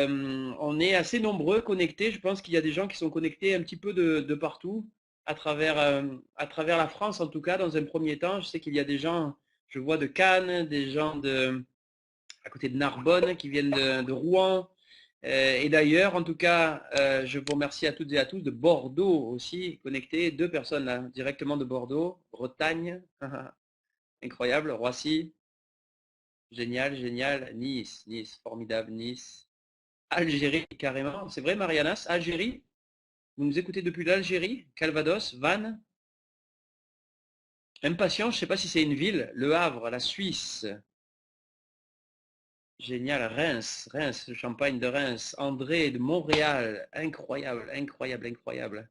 On est assez nombreux connectés. Je pense qu'il y a des gens qui sont connectés un petit peu de partout, à travers la France en tout cas, dans un premier temps. Je sais qu'il y a des gens, je vois de Cannes, des gens à côté de Narbonne qui viennent de Rouen et d'ailleurs. En tout cas, je vous remercie à toutes et à tous de Bordeaux aussi, connectés. Deux personnes là, directement de Bordeaux, Bretagne, incroyable, Roissy, génial, génial, Nice, Nice, formidable, Nice. Algérie, carrément. C'est vrai, Marianas, Algérie. Vous nous écoutez depuis l'Algérie, Calvados, Vannes. Impatient, je ne sais pas si c'est une ville. Le Havre, la Suisse. Génial. Reims, Reims, le champagne de Reims. André de Montréal. Incroyable, incroyable, incroyable.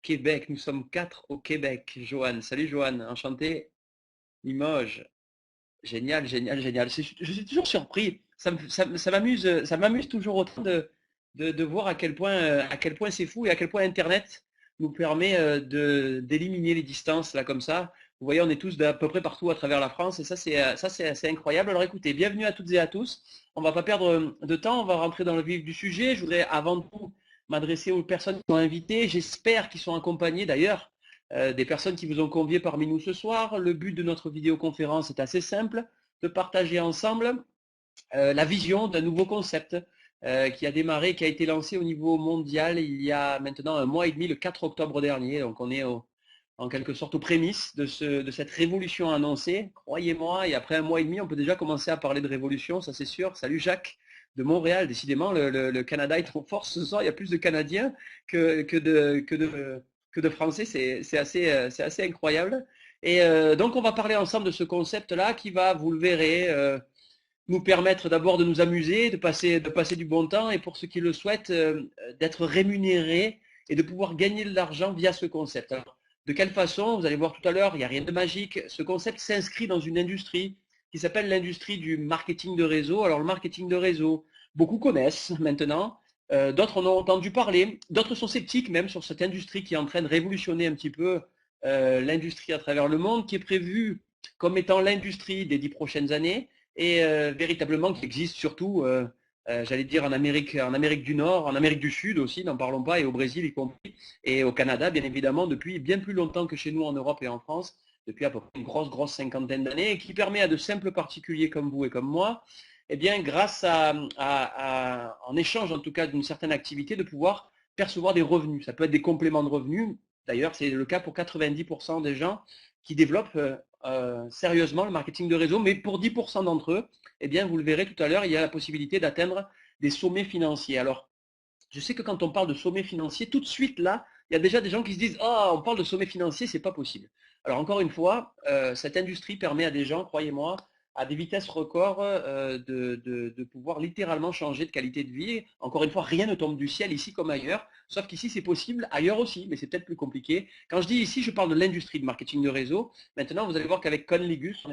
Québec, nous sommes quatre au Québec. Joanne, salut Joanne, enchanté. Limoges. Génial, génial, génial. Je suis toujours surpris. Ça m'amuse toujours autant de voir à quel point c'est fou et à quel point Internet nous permet d'éliminer les distances là comme ça. Vous voyez, on est tous d'à peu près partout à travers la France et ça c'est assez incroyable. Alors écoutez, bienvenue à toutes et à tous. On va pas perdre de temps, on va rentrer dans le vif du sujet. Je voudrais avant tout m'adresser aux personnes qui sont invitées. J'espère qu'ils sont accompagnés d'ailleurs des personnes qui vous ont convié parmi nous ce soir. Le but de notre vidéoconférence est assez simple, de partager ensemble la vision d'un nouveau concept qui a démarré, qui a été lancé au niveau mondial il y a maintenant un mois et demi, le 4 octobre dernier. Donc on est en quelque sorte aux prémices de cette révolution annoncée. Croyez-moi, et après un mois et demi, on peut déjà commencer à parler de révolution, ça c'est sûr. Salut Jacques de Montréal, décidément, le Canada est en force ce soir. Il y a plus de Canadiens que de Français, c'est assez incroyable. Et donc on va parler ensemble de ce concept-là qui va, vous le verrez, nous permettre d'abord de nous amuser, de passer du bon temps et pour ceux qui le souhaitent, d'être rémunérés et de pouvoir gagner de l'argent via ce concept. Alors, de quelle façon? Vous allez voir tout à l'heure, il n'y a rien de magique. Ce concept s'inscrit dans une industrie qui s'appelle l'industrie du marketing de réseau. Alors le marketing de réseau, beaucoup connaissent maintenant, d'autres en ont entendu parler, d'autres sont sceptiques même sur cette industrie qui est en train de révolutionner un petit peu l'industrie à travers le monde, qui est prévue comme étant l'industrie des 10 prochaines années et véritablement qui existe surtout, j'allais dire en Amérique du Nord, en Amérique du Sud aussi, n'en parlons pas, et au Brésil y compris, et au Canada bien évidemment, depuis bien plus longtemps que chez nous en Europe et en France, depuis à peu près une grosse cinquantaine d'années, et qui permet à de simples particuliers comme vous et comme moi, eh bien, grâce en échange en tout cas d'une certaine activité, de pouvoir percevoir des revenus. Ça peut être des compléments de revenus. D'ailleurs, c'est le cas pour 90% des gens qui développent sérieusement le marketing de réseau, mais pour 10% d'entre eux, eh bien, vous le verrez tout à l'heure, il y a la possibilité d'atteindre des sommets financiers. Alors, je sais que quand on parle de sommet financier, tout de suite là, il y a déjà des gens qui se disent ah, on parle de sommet financier, c'est pas possible. Alors encore une fois, cette industrie permet à des gens, croyez-moi, à des vitesses records de pouvoir littéralement changer de qualité de vie. Encore une fois, rien ne tombe du ciel ici comme ailleurs, sauf qu'ici c'est possible, ailleurs aussi, mais c'est peut-être plus compliqué. Quand je dis ici, je parle de l'industrie de marketing de réseau. Maintenant, vous allez voir qu'avec Conligus, on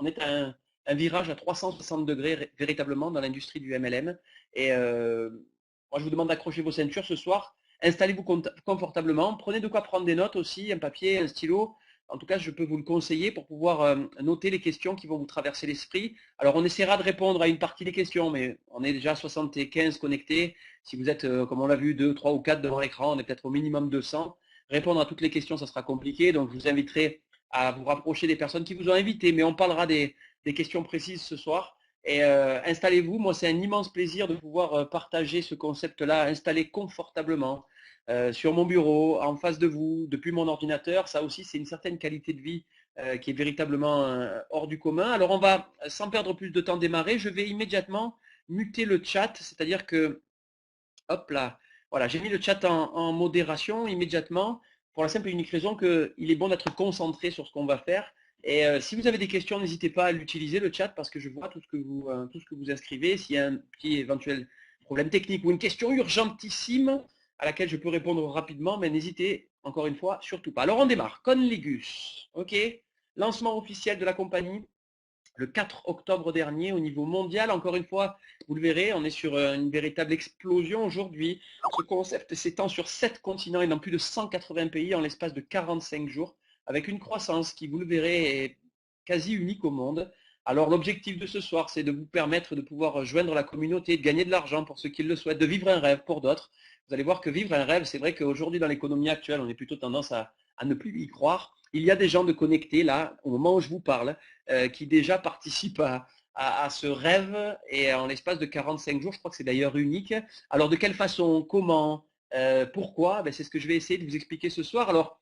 est à un virage à 360 degrés véritablement dans l'industrie du MLM. Et moi, je vous demande d'accrocher vos ceintures ce soir. Installez-vous confortablement. Prenez de quoi prendre des notes aussi, un papier, un stylo. En tout cas, je peux vous le conseiller pour pouvoir noter les questions qui vont vous traverser l'esprit. Alors, on essaiera de répondre à une partie des questions, mais on est déjà 75 connectés. Si vous êtes, comme on l'a vu, 2, 3 ou 4 devant l'écran, on est peut-être au minimum 200. Répondre à toutes les questions, ça sera compliqué. Donc, je vous inviterai à vous rapprocher des personnes qui vous ont invité. Mais on parlera des questions précises ce soir. Et installez-vous, moi c'est un immense plaisir de pouvoir partager ce concept-là, installé confortablement sur mon bureau, en face de vous, depuis mon ordinateur. Ça aussi c'est une certaine qualité de vie qui est véritablement hors du commun. Alors on va, sans perdre plus de temps, démarrer. Je vais immédiatement muter le chat, c'est-à-dire que, hop là, voilà, j'ai mis le chat en modération immédiatement pour la simple et unique raison qu'il est bon d'être concentré sur ce qu'on va faire. Et si vous avez des questions, n'hésitez pas à l'utiliser, le chat, parce que je vois tout ce que vous inscrivez. S'il y a un petit éventuel problème technique ou une question urgentissime à laquelle je peux répondre rapidement, mais n'hésitez encore une fois surtout pas. Alors on démarre. Conligus, ok. Lancement officiel de la compagnie le 4 octobre dernier au niveau mondial. Encore une fois, vous le verrez, on est sur une véritable explosion aujourd'hui. Ce concept s'étend sur 7 continents et dans plus de 180 pays en l'espace de 45 jours, avec une croissance qui, vous le verrez, est quasi unique au monde. Alors l'objectif de ce soir, c'est de vous permettre de pouvoir joindre la communauté, de gagner de l'argent pour ceux qui le souhaitent, de vivre un rêve pour d'autres. Vous allez voir que vivre un rêve, c'est vrai qu'aujourd'hui dans l'économie actuelle, on est plutôt tendance à ne plus y croire. Il y a des gens de connectés là, au moment où je vous parle, qui déjà participent à ce rêve et en l'espace de 45 jours, je crois que c'est d'ailleurs unique. Alors de quelle façon, comment, pourquoi? Ben, c'est ce que je vais essayer de vous expliquer ce soir. Alors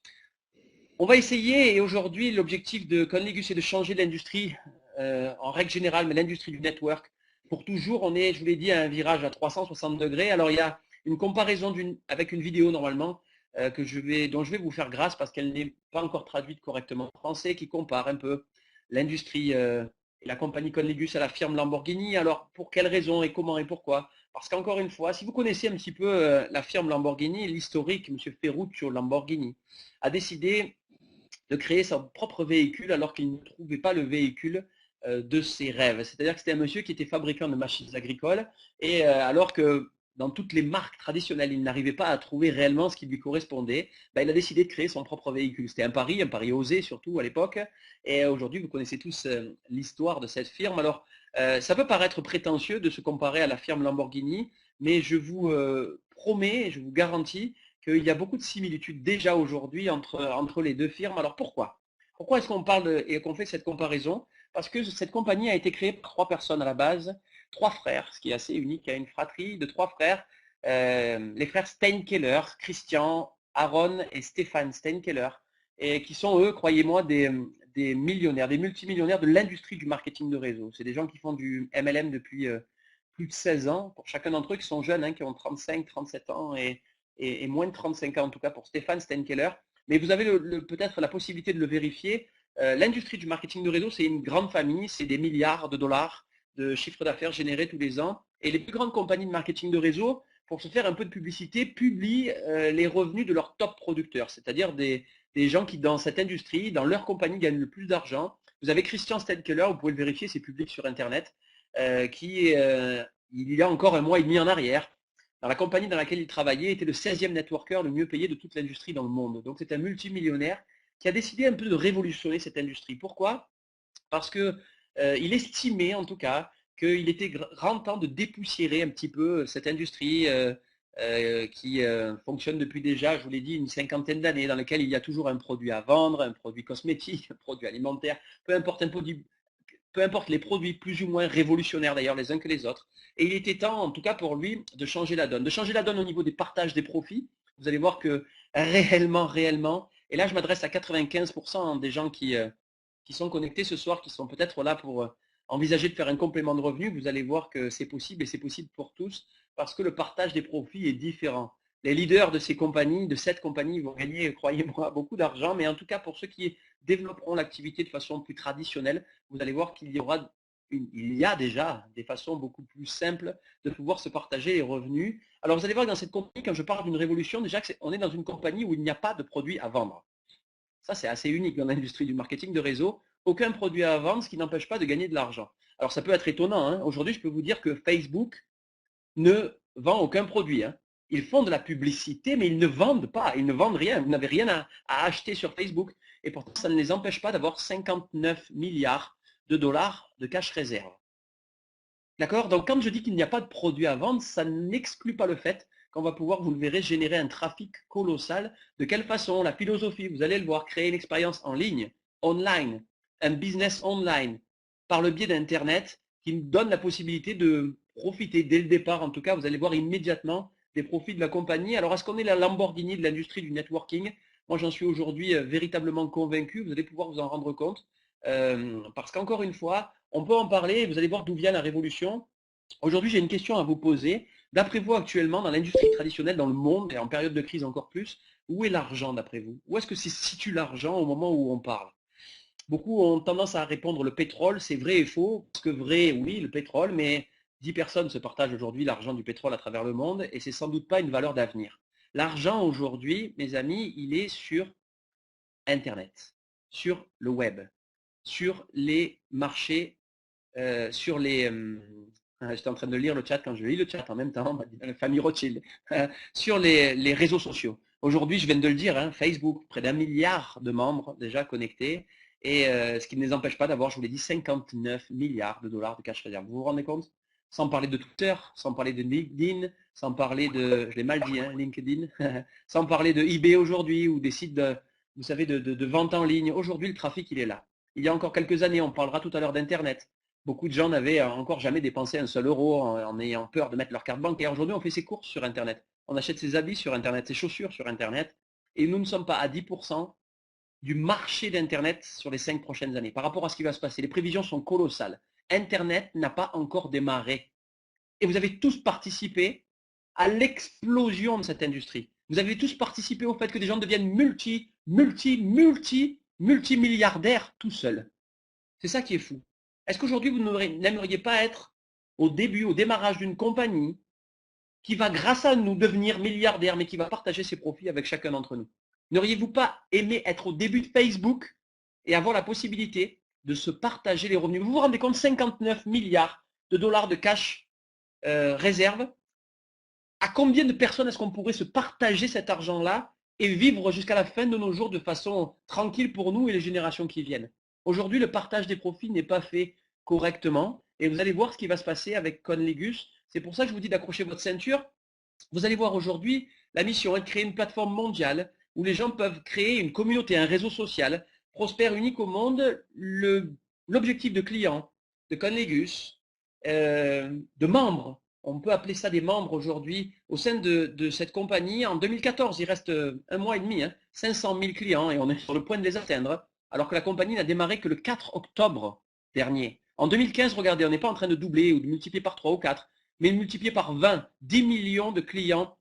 on va essayer, et aujourd'hui l'objectif de Conligus est de changer l'industrie en règle générale, mais l'industrie du network. Pour toujours, on est, je vous l'ai dit, à un virage à 360 degrés. Alors il y a une comparaison avec une vidéo normalement dont je vais vous faire grâce parce qu'elle n'est pas encore traduite correctement en français, qui compare un peu l'industrie et la compagnie Conligus à la firme Lamborghini. Alors pour quelles raisons et comment et pourquoi? Parce qu'encore une fois, si vous connaissez un petit peu la firme Lamborghini, l'historique, M. Ferruccio Lamborghini a décidé de créer son propre véhicule alors qu'il ne trouvait pas le véhicule de ses rêves. C'est-à-dire que c'était un monsieur qui était fabricant de machines agricoles et alors que dans toutes les marques traditionnelles, il n'arrivait pas à trouver réellement ce qui lui correspondait, ben, il a décidé de créer son propre véhicule. C'était un pari osé surtout à l'époque. Et aujourd'hui, vous connaissez tous l'histoire de cette firme. Alors, ça peut paraître prétentieux de se comparer à la firme Lamborghini, mais je vous promets, je vous garantis qu'il y a beaucoup de similitudes déjà aujourd'hui entre les deux firmes. Alors pourquoi? Pourquoi est-ce qu'on parle et qu'on fait cette comparaison? Parce que cette compagnie a été créée par trois personnes à la base, trois frères, ce qui est assez unique. Il y a une fratrie de trois frères, les frères Steinkeller, Christian, Aaron et Stéphane Steinkeller, et qui sont eux, croyez-moi, des millionnaires, des multimillionnaires de l'industrie du marketing de réseau. C'est des gens qui font du MLM depuis plus de 16 ans, pour chacun d'entre eux qui sont jeunes, hein, qui ont 35, 37 ans et moins de 35 ans en tout cas pour Stéphane Steinkeller. Mais vous avez peut-être la possibilité de le vérifier. L'industrie du marketing de réseau, c'est une grande famille, c'est des milliards de dollars de chiffre d'affaires générés tous les ans. Et les plus grandes compagnies de marketing de réseau, pour se faire un peu de publicité, publient les revenus de leurs top producteurs, c'est-à-dire des gens qui, dans cette industrie, dans leur compagnie, gagnent le plus d'argent. Vous avez Christian Steinkeller, vous pouvez le vérifier, c'est public sur Internet, il y a encore un mois et demi en arrière, dans la compagnie dans laquelle il travaillait, était le 16e networker le mieux payé de toute l'industrie dans le monde. Donc c'est un multimillionnaire qui a décidé un peu de révolutionner cette industrie. Pourquoi? Parce que il estimait en tout cas qu'il était grand temps de dépoussiérer un petit peu cette industrie qui fonctionne depuis déjà, je vous l'ai dit, une cinquantaine d'années, dans laquelle il y a toujours un produit à vendre, un produit cosmétique, un produit alimentaire, peu importe les produits plus ou moins révolutionnaires d'ailleurs les uns que les autres. Et il était temps, en tout cas pour lui, de changer la donne. De changer la donne au niveau des partages des profits. Vous allez voir que réellement, et là je m'adresse à 95% des gens qui sont connectés ce soir, qui sont peut-être là pour envisager de faire un complément de revenu, vous allez voir que c'est possible et c'est possible pour tous parce que le partage des profits est différent. Les leaders de ces compagnies, de cette compagnie, vont gagner, croyez-moi, beaucoup d'argent, mais en tout cas pour ceux qui développeront l'activité de façon plus traditionnelle, vous allez voir qu'il y a déjà des façons beaucoup plus simples de pouvoir se partager les revenus. Alors vous allez voir que dans cette compagnie, quand je parle d'une révolution, déjà on est dans une compagnie où il n'y a pas de produit à vendre. Ça, c'est assez unique dans l'industrie du marketing de réseau. Aucun produit à vendre, ce qui n'empêche pas de gagner de l'argent. Alors ça peut être étonnant, hein. Aujourd'hui, je peux vous dire que Facebook ne vend aucun produit, hein. Ils font de la publicité, mais ils ne vendent pas, ils ne vendent rien. Vous n'avez rien à acheter sur Facebook. Et pourtant, ça ne les empêche pas d'avoir 59 milliards de dollars de cash réserve. D'accord? Donc quand je dis qu'il n'y a pas de produit à vendre, ça n'exclut pas le fait qu'on va pouvoir, vous le verrez, générer un trafic colossal. De quelle façon? La philosophie, vous allez le voir, créer une expérience en ligne, online, un business online, par le biais d'Internet, qui nous donne la possibilité de profiter dès le départ, en tout cas, vous allez voir immédiatement des profits de la compagnie. Alors, est-ce qu'on est la Lamborghini de l'industrie du networking? Moi, j'en suis aujourd'hui véritablement convaincu. Vous allez pouvoir vous en rendre compte. Parce qu'encore une fois, on peut en parler. Vous allez voir d'où vient la révolution. Aujourd'hui, j'ai une question à vous poser. D'après vous, actuellement, dans l'industrie traditionnelle, dans le monde, et en période de crise encore plus, où est l'argent d'après vous? Où est-ce que se situe l'argent au moment où on parle? Beaucoup ont tendance à répondre le pétrole, c'est vrai et faux. Parce que vrai, oui, le pétrole, mais 10 personnes se partagent aujourd'hui l'argent du pétrole à travers le monde et c'est sans doute pas une valeur d'avenir. L'argent aujourd'hui, mes amis, il est sur Internet, sur le web, sur les marchés, sur les... j'étais en train de lire le chat quand je lis le chat en même temps, la famille Rothschild, sur les réseaux sociaux. Aujourd'hui, je viens de le dire, hein, Facebook, près d'1 milliard de membres déjà connectés. Et ce qui ne les empêche pas d'avoir, je vous l'ai dit, 59 milliards de dollars de cash réserve. Vous vous rendez compte? Sans parler de Twitter, sans parler de LinkedIn, sans parler de, je l'ai mal dit, hein, LinkedIn, sans parler de eBay aujourd'hui ou des sites de, vous savez, de vente en ligne. Aujourd'hui, le trafic, il est là. Il y a encore quelques années, on parlera tout à l'heure d'Internet. Beaucoup de gens n'avaient encore jamais dépensé un seul euro en ayant peur de mettre leur carte bancaire. Aujourd'hui, on fait ses courses sur Internet. On achète ses habits sur Internet, ses chaussures sur Internet. Et nous ne sommes pas à 10% du marché d'Internet sur les 5 prochaines années par rapport à ce qui va se passer. Les prévisions sont colossales. Internet n'a pas encore démarré. Et vous avez tous participé à l'explosion de cette industrie. Vous avez tous participé au fait que des gens deviennent multimilliardaires tout seuls. C'est ça qui est fou. Est-ce qu'aujourd'hui, vous n'aimeriez pas être au début, au démarrage d'une compagnie qui va, grâce à nous, devenir milliardaire, mais qui va partager ses profits avec chacun d'entre nous? N'auriez-vous pas aimé être au début de Facebook et avoir la possibilité de se partager les revenus? Vous vous rendez compte, 59 milliards de dollars de cash réserve. À combien de personnes est-ce qu'on pourrait se partager cet argent-là et vivre jusqu'à la fin de nos jours de façon tranquille pour nous et les générations qui viennent? Aujourd'hui, le partage des profits n'est pas fait correctement et vous allez voir ce qui va se passer avec Conlegus. C'est pour ça que je vous dis d'accrocher votre ceinture. Vous allez voir aujourd'hui, la mission est de créer une plateforme mondiale où les gens peuvent créer une communauté, un réseau social, prospère, unique au monde. L'objectif de clients, de Conlegus, de membres, on peut appeler ça des membres aujourd'hui, au sein de cette compagnie. En 2014, il reste un mois et demi, 500 000 clients et on est sur le point de les atteindre, alors que la compagnie n'a démarré que le 4 octobre dernier. En 2015, regardez, on n'est pas en train de doubler ou de multiplier par 3 ou 4, mais multiplié par 20, 10 millions de clients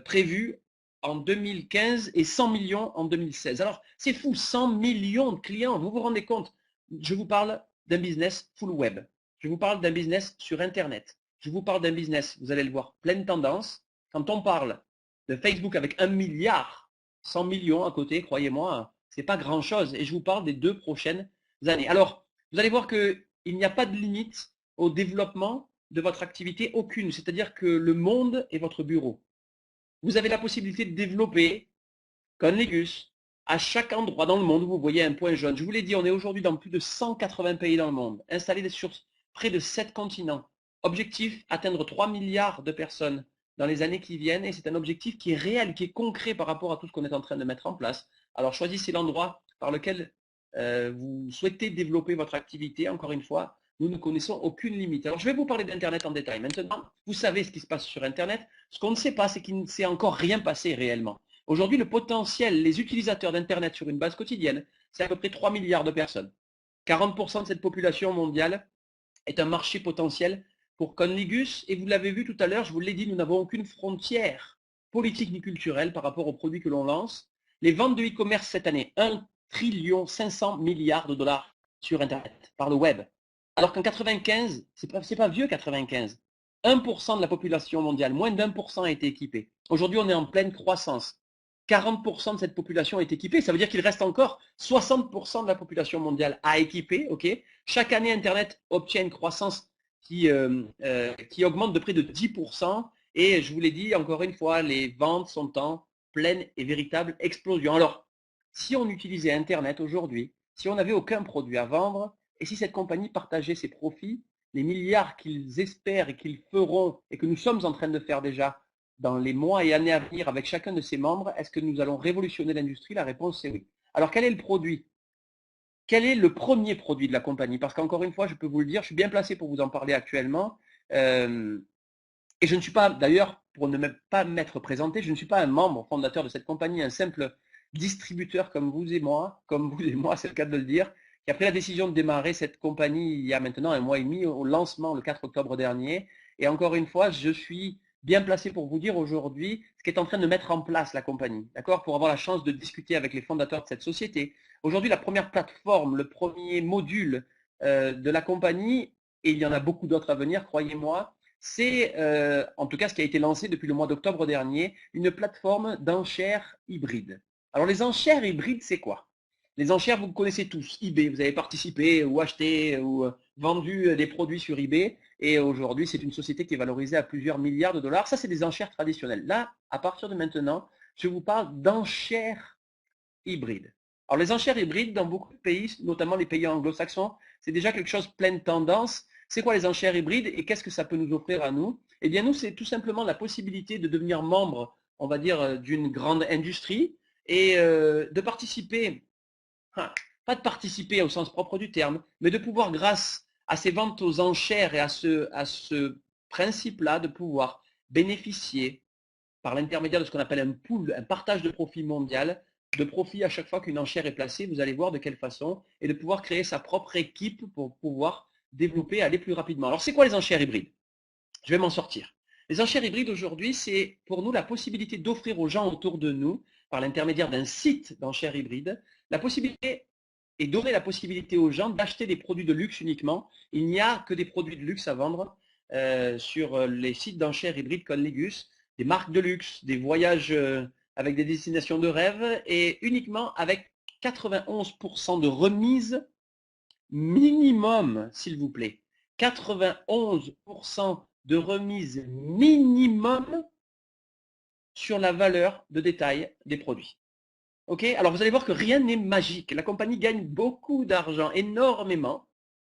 prévus en 2015 et 100 millions en 2016. Alors, c'est fou, 100 millions de clients, vous vous rendez compte? Je vous parle d'un business full web. Je vous parle d'un business sur Internet. Je vous parle d'un business, vous allez le voir, pleine tendance. Quand on parle de Facebook avec 1 milliard, 100 millions à côté, croyez-moi, c'est pas grand-chose. Et je vous parle des 2 prochaines années. Alors, vous allez voir qu'il n'y a pas de limite au développement de votre activité, aucune. C'est-à-dire que le monde est votre bureau. Vous avez la possibilité de développer Conlegus à chaque endroit dans le monde où vous voyez un point jaune. Je vous l'ai dit, on est aujourd'hui dans plus de 180 pays dans le monde, installés sur près de 7 continents. Objectif, atteindre 3 milliards de personnes dans les années qui viennent. Et c'est un objectif qui est réel, qui est concret par rapport à tout ce qu'on est en train de mettre en place. Alors choisissez l'endroit par lequel vous souhaitez développer votre activité. Encore une fois, nous ne connaissons aucune limite. Alors je vais vous parler d'Internet en détail. Maintenant, vous savez ce qui se passe sur Internet. Ce qu'on ne sait pas, c'est qu'il ne s'est encore rien passé réellement. Aujourd'hui, le potentiel, les utilisateurs d'Internet sur une base quotidienne, c'est à peu près 3 milliards de personnes. 40% de cette population mondiale est un marché potentiel pour Conlegus. Et vous l'avez vu tout à l'heure, je vous l'ai dit, nous n'avons aucune frontière politique ni culturelle par rapport aux produits que l'on lance. Les ventes de e-commerce cette année, 1 trillion 500 milliards de dollars sur Internet, par le web. Alors qu'en 95, c'est pas vieux 95. 1% de la population mondiale, moins d'1% a été équipée. Aujourd'hui, on est en pleine croissance. 40% de cette population est équipée. Ça veut dire qu'il reste encore 60% de la population mondiale à équiper. Okay, chaque année, Internet obtient une croissance qui augmente de près de 10%. Et je vous l'ai dit, encore une fois, les ventes sont en pleine et véritable explosion. Alors, si on utilisait Internet aujourd'hui, si on n'avait aucun produit à vendre, et si cette compagnie partageait ses profits, les milliards qu'ils espèrent et qu'ils feront, et que nous sommes en train de faire déjà dans les mois et années à venir avec chacun de ses membres, est-ce que nous allons révolutionner l'industrie? La réponse est oui. Alors quel est le produit? Quel est le premier produit de la compagnie? Parce qu'encore une fois, je peux vous le dire, je suis bien placé pour vous en parler actuellement. Et je ne suis pas, d'ailleurs, pour ne pas m'être présenté, je ne suis pas un membre fondateur de cette compagnie, un simple distributeur comme vous et moi, c'est le cas de le dire, qui a pris la décision de démarrer cette compagnie il y a maintenant un mois et demi au lancement le 4 octobre dernier. Et encore une fois, je suis bien placé pour vous dire aujourd'hui ce qu'est en train de mettre en place la compagnie, d'accord, pour avoir la chance de discuter avec les fondateurs de cette société. Aujourd'hui, la première plateforme, le premier module de la compagnie, et il y en a beaucoup d'autres à venir, croyez-moi, c'est en tout cas ce qui a été lancé depuis le mois d'octobre dernier, une plateforme d'enchères hybrides. Alors les enchères hybrides, c'est quoi? Les enchères, vous connaissez tous, eBay, vous avez participé ou acheté ou vendu des produits sur eBay et aujourd'hui c'est une société qui est valorisée à plusieurs milliards de dollars. Ça c'est des enchères traditionnelles. Là, à partir de maintenant, je vous parle d'enchères hybrides. Alors les enchères hybrides dans beaucoup de pays, notamment les pays anglo-saxons, c'est déjà quelque chose plein de tendance. C'est quoi les enchères hybrides et qu'est-ce que ça peut nous offrir à nous? Eh bien nous, c'est tout simplement la possibilité de devenir membre, on va dire, d'une grande industrie et de participer, pas de participer au sens propre du terme, mais de pouvoir, grâce à ces ventes aux enchères et à ce principe-là, de pouvoir bénéficier par l'intermédiaire de ce qu'on appelle un pool, un partage de profit mondial, de profit à chaque fois qu'une enchère est placée, vous allez voir de quelle façon, et de pouvoir créer sa propre équipe pour pouvoir développer, aller plus rapidement. Alors c'est quoi les enchères hybrides? Je vais m'en sortir. Les enchères hybrides aujourd'hui, c'est pour nous la possibilité d'offrir aux gens autour de nous, par l'intermédiaire d'un site d'enchères hybrides, la possibilité et donner la possibilité aux gens d'acheter des produits de luxe uniquement. Il n'y a que des produits de luxe à vendre sur les sites d'enchères hybrides Conligus, des marques de luxe, des voyages avec des destinations de rêve et uniquement avec 91% de remise minimum, s'il vous plaît. 91% de remise minimum sur la valeur de détail des produits. Ok? Alors vous allez voir que rien n'est magique. La compagnie gagne beaucoup d'argent, énormément.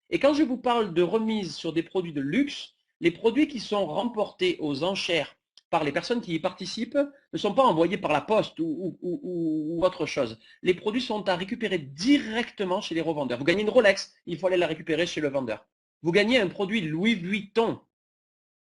Et quand je vous parle de remise sur des produits de luxe, les produits qui sont remportés aux enchères par les personnes qui y participent ne sont pas envoyés par la poste ou autre chose. Les produits sont à récupérer directement chez les revendeurs. Vous gagnez une Rolex, il faut aller la récupérer chez le vendeur. Vous gagnez un produit Louis Vuitton.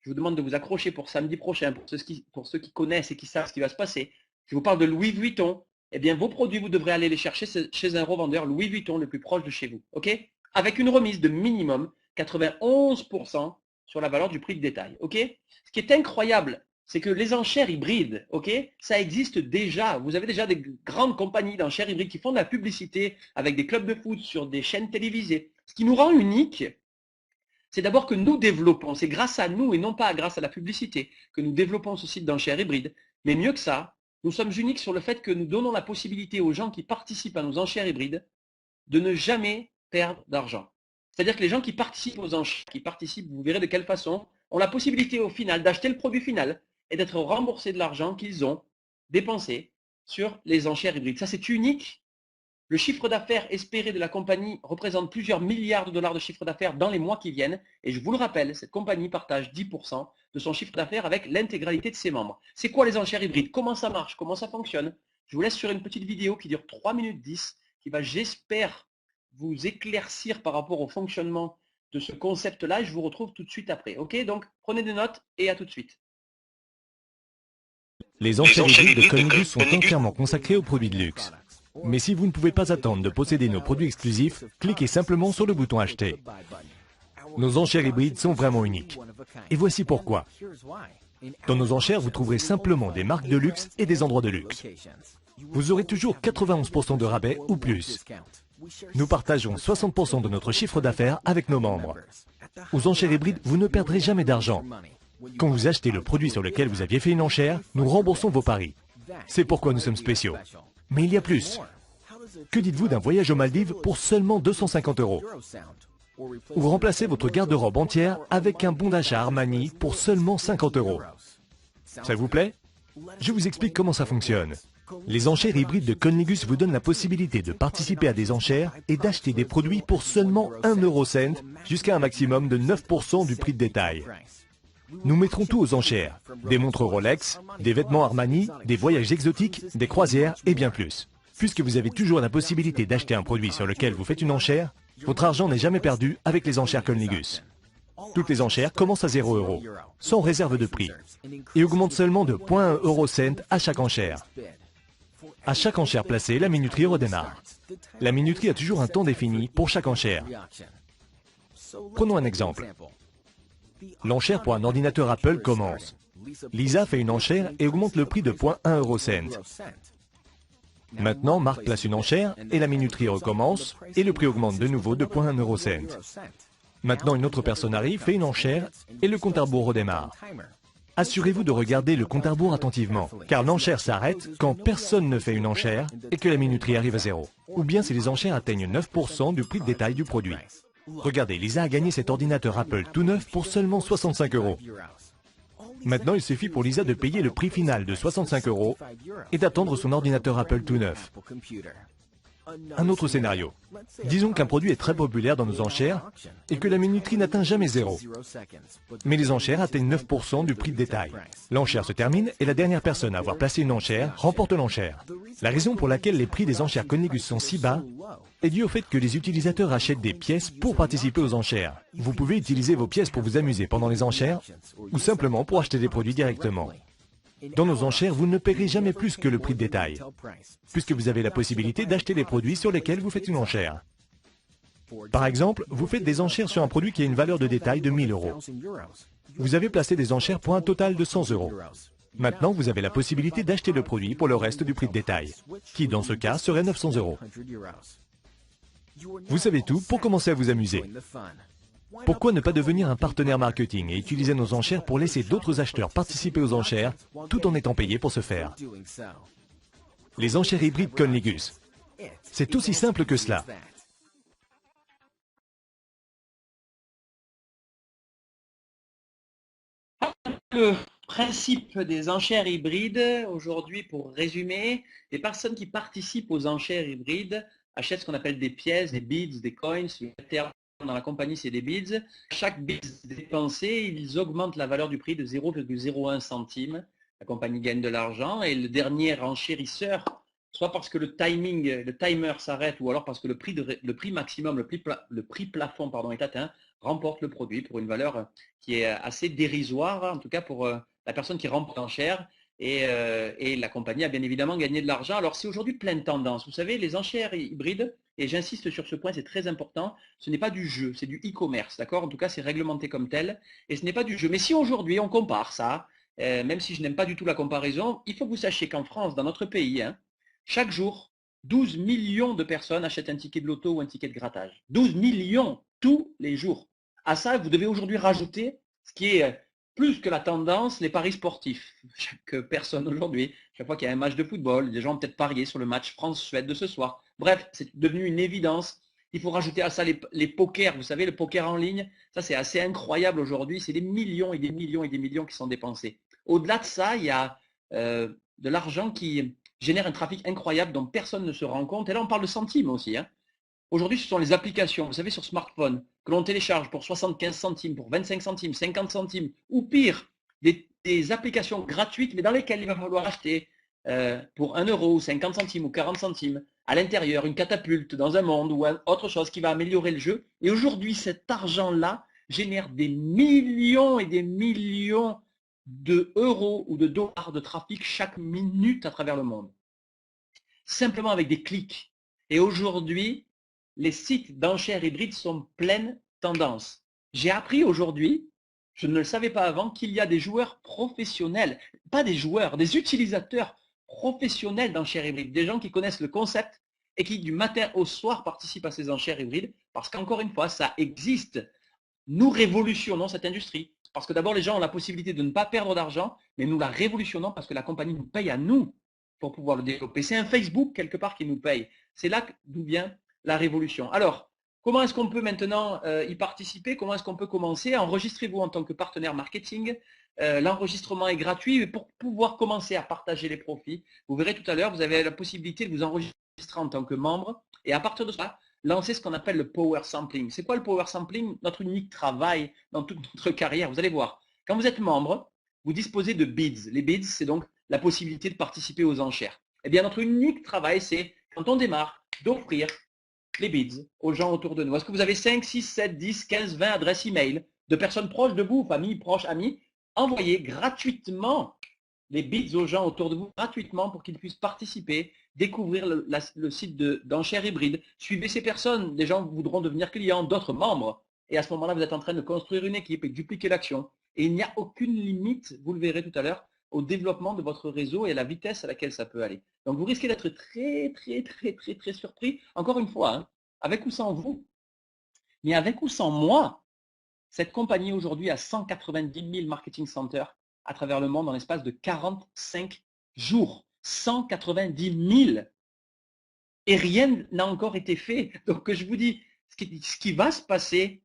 Je vous demande de vous accrocher pour samedi prochain, pour ceux qui connaissent et qui savent ce qui va se passer. Je vous parle de Louis Vuitton. Eh bien, vos produits, vous devrez aller les chercher chez un revendeur Louis Vuitton le plus proche de chez vous. OK? Avec une remise de minimum 91% sur la valeur du prix de détail. OK? Ce qui est incroyable, c'est que les enchères hybrides, OK, ça existe déjà. Vous avez déjà des grandes compagnies d'enchères hybrides qui font de la publicité avec des clubs de foot sur des chaînes télévisées. Ce qui nous rend unique, c'est d'abord que nous développons, c'est grâce à nous et non pas grâce à la publicité que nous développons ce site d'enchères hybrides. Mais mieux que ça, nous sommes uniques sur le fait que nous donnons la possibilité aux gens qui participent à nos enchères hybrides de ne jamais perdre d'argent. C'est-à-dire que les gens qui participent aux enchères, vous verrez de quelle façon, ont la possibilité au final d'acheter le produit final et d'être remboursés de l'argent qu'ils ont dépensé sur les enchères hybrides. Ça, c'est unique. Le chiffre d'affaires espéré de la compagnie représente plusieurs milliards de dollars de chiffre d'affaires dans les mois qui viennent. Et je vous le rappelle, cette compagnie partage 10% de son chiffre d'affaires avec l'intégralité de ses membres. C'est quoi les enchères hybrides? Comment ça marche? Comment ça fonctionne? Je vous laisse sur une petite vidéo qui dure 3 minutes 10, qui va, j'espère, vous éclaircir par rapport au fonctionnement de ce concept-là. Et je vous retrouve tout de suite après. Ok? Donc, prenez des notes et à tout de suite. Les enchères hybrides de Conligus sont entièrement consacrées aux produits de luxe. Mais si vous ne pouvez pas attendre de posséder nos produits exclusifs, cliquez simplement sur le bouton Acheter. Nos enchères hybrides sont vraiment uniques. Et voici pourquoi. Dans nos enchères, vous trouverez simplement des marques de luxe et des endroits de luxe. Vous aurez toujours 91% de rabais ou plus. Nous partageons 60% de notre chiffre d'affaires avec nos membres. Aux enchères hybrides, vous ne perdrez jamais d'argent. Quand vous achetez le produit sur lequel vous aviez fait une enchère, nous remboursons vos paris. C'est pourquoi nous sommes spéciaux. Mais il y a plus. Que dites-vous d'un voyage aux Maldives pour seulement 250 €? Ou remplacez votre garde-robe entière avec un bon d'achat Armani pour seulement 50 €. Ça vous plaît? Je vous explique comment ça fonctionne. Les enchères hybrides de Conligus vous donnent la possibilité de participer à des enchères et d'acheter des produits pour seulement 1 eurocent jusqu'à un maximum de 9% du prix de détail. Nous mettrons tout aux enchères, des montres Rolex, des vêtements Armani, des voyages exotiques, des croisières et bien plus. Puisque vous avez toujours la possibilité d'acheter un produit sur lequel vous faites une enchère, votre argent n'est jamais perdu avec les enchères Conligus. Toutes les enchères commencent à 0 €, sans réserve de prix, et augmentent seulement de 0,1 eurocent à chaque enchère. À chaque enchère placée, la minuterie redémarre. La minuterie a toujours un temps défini pour chaque enchère. Prenons un exemple. L'enchère pour un ordinateur Apple commence. Lisa fait une enchère et augmente le prix de 0,1 eurocent. Maintenant, Marc place une enchère et la minuterie recommence et le prix augmente de nouveau de 0,1 eurocent. Maintenant, une autre personne arrive, fait une enchère et le compte à rebours redémarre. Assurez-vous de regarder le compte à rebours attentivement, car l'enchère s'arrête quand personne ne fait une enchère et que la minuterie arrive à 0. Ou bien si les enchères atteignent 9% du prix de détail du produit. Regardez, Lisa a gagné cet ordinateur Apple tout neuf pour seulement 65 €. Maintenant, il suffit pour Lisa de payer le prix final de 65 € et d'attendre son ordinateur Apple tout neuf. Un autre scénario. Disons qu'un produit est très populaire dans nos enchères et que la minuterie n'atteint jamais 0. Mais les enchères atteignent 9% du prix de détail. L'enchère se termine et la dernière personne à avoir placé une enchère remporte l'enchère. La raison pour laquelle les prix des enchères Connigus sont si bas est due au fait que les utilisateurs achètent des pièces pour participer aux enchères. Vous pouvez utiliser vos pièces pour vous amuser pendant les enchères ou simplement pour acheter des produits directement. Dans nos enchères, vous ne paierez jamais plus que le prix de détail, puisque vous avez la possibilité d'acheter les produits sur lesquels vous faites une enchère. Par exemple, vous faites des enchères sur un produit qui a une valeur de détail de 1000 euros. Vous avez placé des enchères pour un total de 100 euros. Maintenant, vous avez la possibilité d'acheter le produit pour le reste du prix de détail, qui dans ce cas serait 900 euros. Vous savez tout pour commencer à vous amuser. Pourquoi ne pas devenir un partenaire marketing et utiliser nos enchères pour laisser d'autres acheteurs participer aux enchères tout en étant payés pour ce faire? Les enchères hybrides Connigus. C'est aussi simple que cela. Le principe des enchères hybrides, aujourd'hui, pour résumer, les personnes qui participent aux enchères hybrides achètent ce qu'on appelle des pièces, des bids, des coins. Le terme dans la compagnie, c'est des bids. Chaque bid dépensé, ils augmentent la valeur du prix de 0,01 centime. La compagnie gagne de l'argent et le dernier enchérisseur, soit parce que le timer s'arrête ou alors parce que le prix maximum, le prix plafond pardon, est atteint, remporte le produit pour une valeur qui est assez dérisoire, en tout cas pour la personne qui remporte l'enchère. Et la compagnie a bien évidemment gagné de l'argent. Alors c'est aujourd'hui plein de tendances. Vous savez, les enchères hybrides, et j'insiste sur ce point, c'est très important, ce n'est pas du jeu, c'est du e-commerce, d'accord? En tout cas, c'est réglementé comme tel, et ce n'est pas du jeu. Mais si aujourd'hui on compare ça, même si je n'aime pas du tout la comparaison, il faut que vous sachiez qu'en France, dans notre pays, chaque jour, 12 millions de personnes achètent un ticket de loto ou un ticket de grattage. 12 millions tous les jours. À ça, vous devez aujourd'hui rajouter ce qui est plus que la tendance, les paris sportifs. Chaque personne aujourd'hui, chaque fois qu'il y a un match de football, les gens ont peut-être parié sur le match France-Suède de ce soir. Bref, c'est devenu une évidence. Il faut rajouter à ça les pokers. Vous savez, le poker en ligne, ça c'est assez incroyable aujourd'hui. C'est des millions et des millions et des millions qui sont dépensés. Au-delà de ça, il y a de l'argent qui génère un trafic incroyable dont personne ne se rend compte. Et là, on parle de centimes aussi. Aujourd'hui, ce sont les applications, vous savez, sur smartphone, que l'on télécharge pour 75 centimes, pour 25 centimes, 50 centimes, ou pire, des applications gratuites, mais dans lesquelles il va falloir acheter pour 1 euro, 50 centimes ou 40 centimes, à l'intérieur, une catapulte dans un monde ou autre chose qui va améliorer le jeu. Et aujourd'hui, cet argent-là génère des millions et des millions d'euros ou de dollars de trafic chaque minute à travers le monde. Simplement avec des clics. Et aujourd'hui, les sites d'enchères hybrides sont pleine tendance. J'ai appris aujourd'hui, je ne le savais pas avant, qu'il y a des joueurs professionnels, pas des joueurs, des utilisateurs professionnels d'enchères hybrides, des gens qui connaissent le concept et qui du matin au soir participent à ces enchères hybrides, parce qu'encore une fois, ça existe. Nous révolutionnons cette industrie, parce que d'abord les gens ont la possibilité de ne pas perdre d'argent, mais nous la révolutionnons parce que la compagnie nous paye à nous pour pouvoir le développer. C'est un Facebook quelque part qui nous paye. C'est là d'où vient la révolution. Alors, comment est-ce qu'on peut maintenant y participer? Comment est-ce qu'on peut commencer? Enregistrez-vous en tant que partenaire marketing. L'enregistrement est gratuit. Et pour pouvoir commencer à partager les profits, vous verrez tout à l'heure, vous avez la possibilité de vous enregistrer en tant que membre. Et à partir de ça, lancer ce qu'on appelle le power sampling. C'est quoi le power sampling? Notre unique travail dans toute notre carrière. Vous allez voir, quand vous êtes membre, vous disposez de bids. Les bids, c'est donc la possibilité de participer aux enchères. Eh bien, notre unique travail, c'est, quand on démarre, d'offrir les bids aux gens autour de nous. Est-ce que vous avez 5, 6, 7, 10, 15, 20 adresses email de personnes proches de vous, famille, proches, amis? Envoyez gratuitement les bids aux gens autour de vous, gratuitement, pour qu'ils puissent participer, découvrir le site d'enchères hybrides. Suivez ces personnes. Des gens voudront devenir clients, d'autres membres. Et à ce moment-là, vous êtes en train de construire une équipe et de dupliquer l'action. Et il n'y a aucune limite, vous le verrez tout à l'heure, au développement de votre réseau et à la vitesse à laquelle ça peut aller. Donc vous risquez d'être très surpris, encore une fois, avec ou sans vous, mais avec ou sans moi. Cette compagnie aujourd'hui a 190 000 marketing centers à travers le monde en l'espace de 45 jours. 190 000. Et rien n'a encore été fait. Donc je vous dis, ce qui va se passer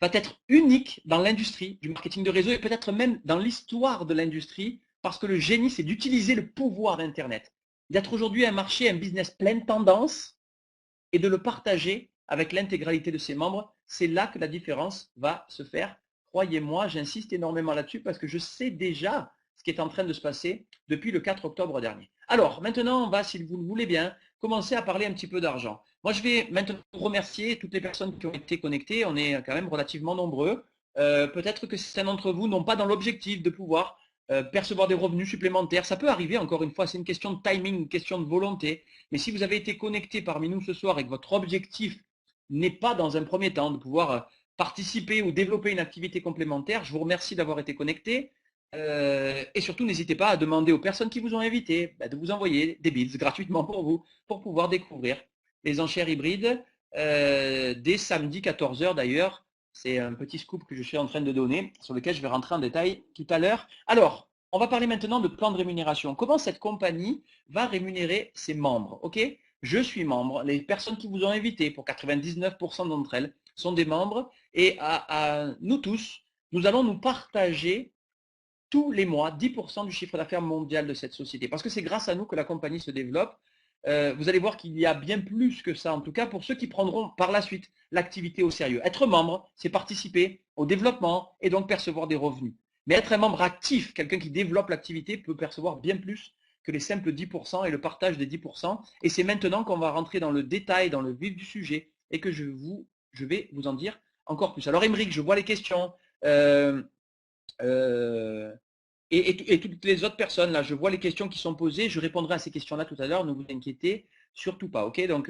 va être unique dans l'industrie du marketing de réseau et peut-être même dans l'histoire de l'industrie, parce que le génie, c'est d'utiliser le pouvoir d'Internet. d'être aujourd'hui un marché, un business pleine tendance et de le partager avec l'intégralité de ses membres. C'est là que la différence va se faire. Croyez-moi, j'insiste énormément là-dessus parce que je sais déjà ce qui est en train de se passer depuis le 4 octobre dernier. Alors, maintenant, on va, si vous le voulez bien, commencer à parler un petit peu d'argent. Moi, je vais maintenant remercier toutes les personnes qui ont été connectées. On est quand même relativement nombreux. Peut-être que certains d'entre vous n'ont pas dans l'objectif de pouvoir percevoir des revenus supplémentaires. Ça peut arriver, encore une fois, c'est une question de timing, une question de volonté. Mais si vous avez été connecté parmi nous ce soir et que votre objectif n'est pas dans un premier temps de pouvoir participer ou développer une activité complémentaire, je vous remercie d'avoir été connecté. Et surtout, n'hésitez pas à demander aux personnes qui vous ont invité de vous envoyer des bits gratuitement pour vous, pour pouvoir découvrir les enchères hybrides dès samedi 14 h d'ailleurs. C'est un petit scoop que je suis en train de donner, sur lequel je vais rentrer en détail tout à l'heure. Alors, on va parler maintenant de plan de rémunération. Comment cette compagnie va rémunérer ses membres, ok? Je suis membre. Les personnes qui vous ont invité, pour 99% d'entre elles, sont des membres. Et à nous tous, nous allons nous partager tous les mois 10% du chiffre d'affaires mondial de cette société. Parce que c'est grâce à nous que la compagnie se développe. Vous allez voir qu'il y a bien plus que ça, en tout cas pour ceux qui prendront par la suite l'activité au sérieux. Être membre, c'est participer au développement et donc percevoir des revenus. Mais être un membre actif, quelqu'un qui développe l'activité, peut percevoir bien plus que les simples 10% et le partage des 10%. Et c'est maintenant qu'on va rentrer dans le détail, dans le vif du sujet et que je vais vous en dire encore plus. Alors Émeric, je vois les questions. Et toutes les autres personnes, là, je vois les questions qui sont posées, je répondrai à ces questions-là tout à l'heure, ne vous inquiétez surtout pas, ok? Donc,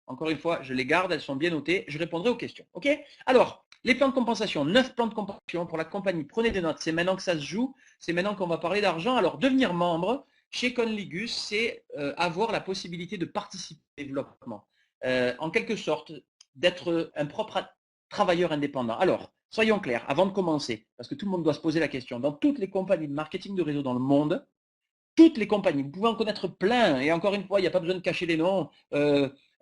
encore une fois, je les garde, elles sont bien notées, je répondrai aux questions, ok? Alors, les plans de compensation, 9 plans de compensation pour la compagnie, prenez des notes, c'est maintenant que ça se joue, c'est maintenant qu'on va parler d'argent. Alors, devenir membre chez Conligus, c'est avoir la possibilité de participer au développement, en quelque sorte, d'être un propre travailleur indépendant. Alors, soyons clairs, avant de commencer, parce que tout le monde doit se poser la question, dans toutes les compagnies de marketing de réseau dans le monde, toutes les compagnies, vous pouvez en connaître plein, et encore une fois, il n'y a pas besoin de cacher les noms,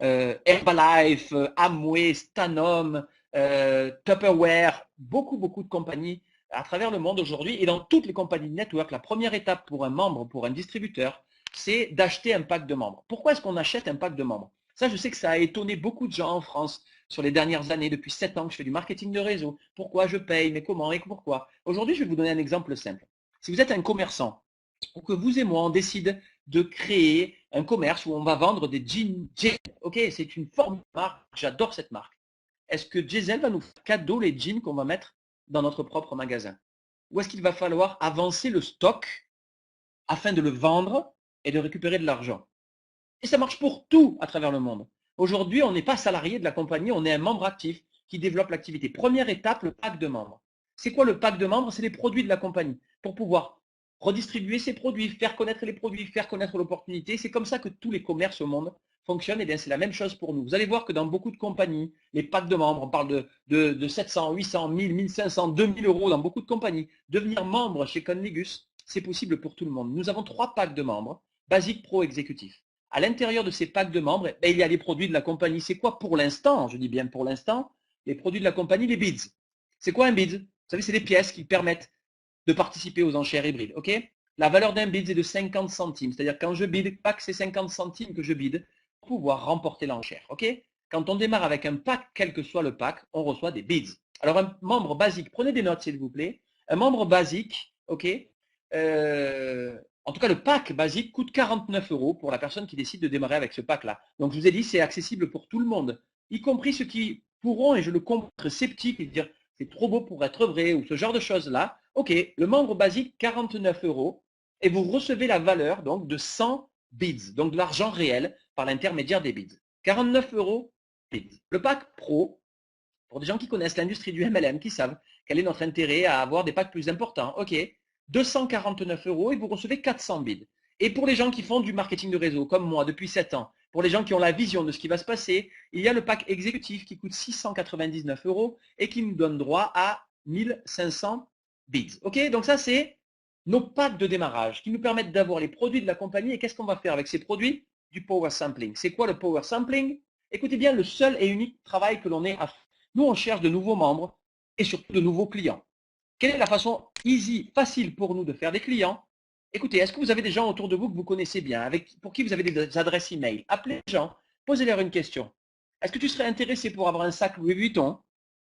Herbalife, Amway, Stanum, Tupperware, beaucoup de compagnies à travers le monde aujourd'hui, et dans toutes les compagnies de network, la première étape pour un membre, pour un distributeur, c'est d'acheter un pack de membres. Pourquoi est-ce qu'on achète un pack de membres? Ça, je sais que ça a étonné beaucoup de gens en France sur les dernières années, depuis 7 ans que je fais du marketing de réseau. Pourquoi je paye, mais comment et pourquoi? Aujourd'hui, je vais vous donner un exemple simple. Si vous êtes un commerçant, ou que vous et moi, on décide de créer un commerce où on va vendre des jeans Diesel. Ok, c'est une formidable marque, j'adore cette marque. Est-ce que Diesel va nous faire cadeau les jeans qu'on va mettre dans notre propre magasin? Ou est-ce qu'il va falloir avancer le stock afin de le vendre et de récupérer de l'argent? Et ça marche pour tout à travers le monde. Aujourd'hui, on n'est pas salarié de la compagnie, on est un membre actif qui développe l'activité. Première étape, le pack de membres. C'est quoi le pack de membres? C'est les produits de la compagnie. Pour pouvoir redistribuer ces produits, faire connaître les produits, faire connaître l'opportunité. C'est comme ça que tous les commerces au monde fonctionnent. Et bien, c'est la même chose pour nous. Vous allez voir que dans beaucoup de compagnies, les packs de membres, on parle de 700, 800, 1000, 1500, 2000 euros dans beaucoup de compagnies. Devenir membre chez Conligus, c'est possible pour tout le monde. Nous avons 3 packs de membres, basique, pro, exécutif. À l'intérieur de ces packs de membres, il y a les produits de la compagnie. C'est quoi pour l'instant? Je dis bien pour l'instant, les produits de la compagnie, les bids. C'est quoi un bid? Vous savez, c'est des pièces qui permettent de participer aux enchères hybrides. Ok? La valeur d'un bid est de 50 centimes. C'est-à-dire quand je bid, pack, c'est 50 centimes que je bid pour pouvoir remporter l'enchère. Ok? Quand on démarre avec un pack, quel que soit le pack, on reçoit des bids. Alors un membre basique, prenez des notes s'il vous plaît. Un membre basique, ok? En tout cas, le pack basique coûte 49 euros pour la personne qui décide de démarrer avec ce pack-là. Donc, je vous ai dit, c'est accessible pour tout le monde, y compris ceux qui pourront, et je le comprends, être sceptiques et dire c'est trop beau pour être vrai ou ce genre de choses-là. Ok, le membre basique, 49 euros, et vous recevez la valeur donc de 100 bids, donc de l'argent réel par l'intermédiaire des bids. 49 euros, bids. Le pack pro, pour des gens qui connaissent l'industrie du MLM, qui savent quel est notre intérêt à avoir des packs plus importants. Ok, 249 euros et vous recevez 400 bids. Et pour les gens qui font du marketing de réseau, comme moi, depuis 7 ans, pour les gens qui ont la vision de ce qui va se passer, il y a le pack exécutif qui coûte 699 euros et qui nous donne droit à 1500 bids. Ok, donc ça, c'est nos packs de démarrage qui nous permettent d'avoir les produits de la compagnie. Et qu'est-ce qu'on va faire avec ces produits? Du power sampling. C'est quoi le power sampling? Écoutez bien, le seul et unique travail que l'on ait à faire. Nous, on cherche de nouveaux membres et surtout de nouveaux clients. Quelle est la façon easy, facile pour nous de faire des clients? Écoutez, est-ce que vous avez des gens autour de vous que vous connaissez bien, pour qui vous avez des adresses email? Appelez les gens, posez-leur une question. Est-ce que tu serais intéressé pour avoir un sac Louis Vuitton,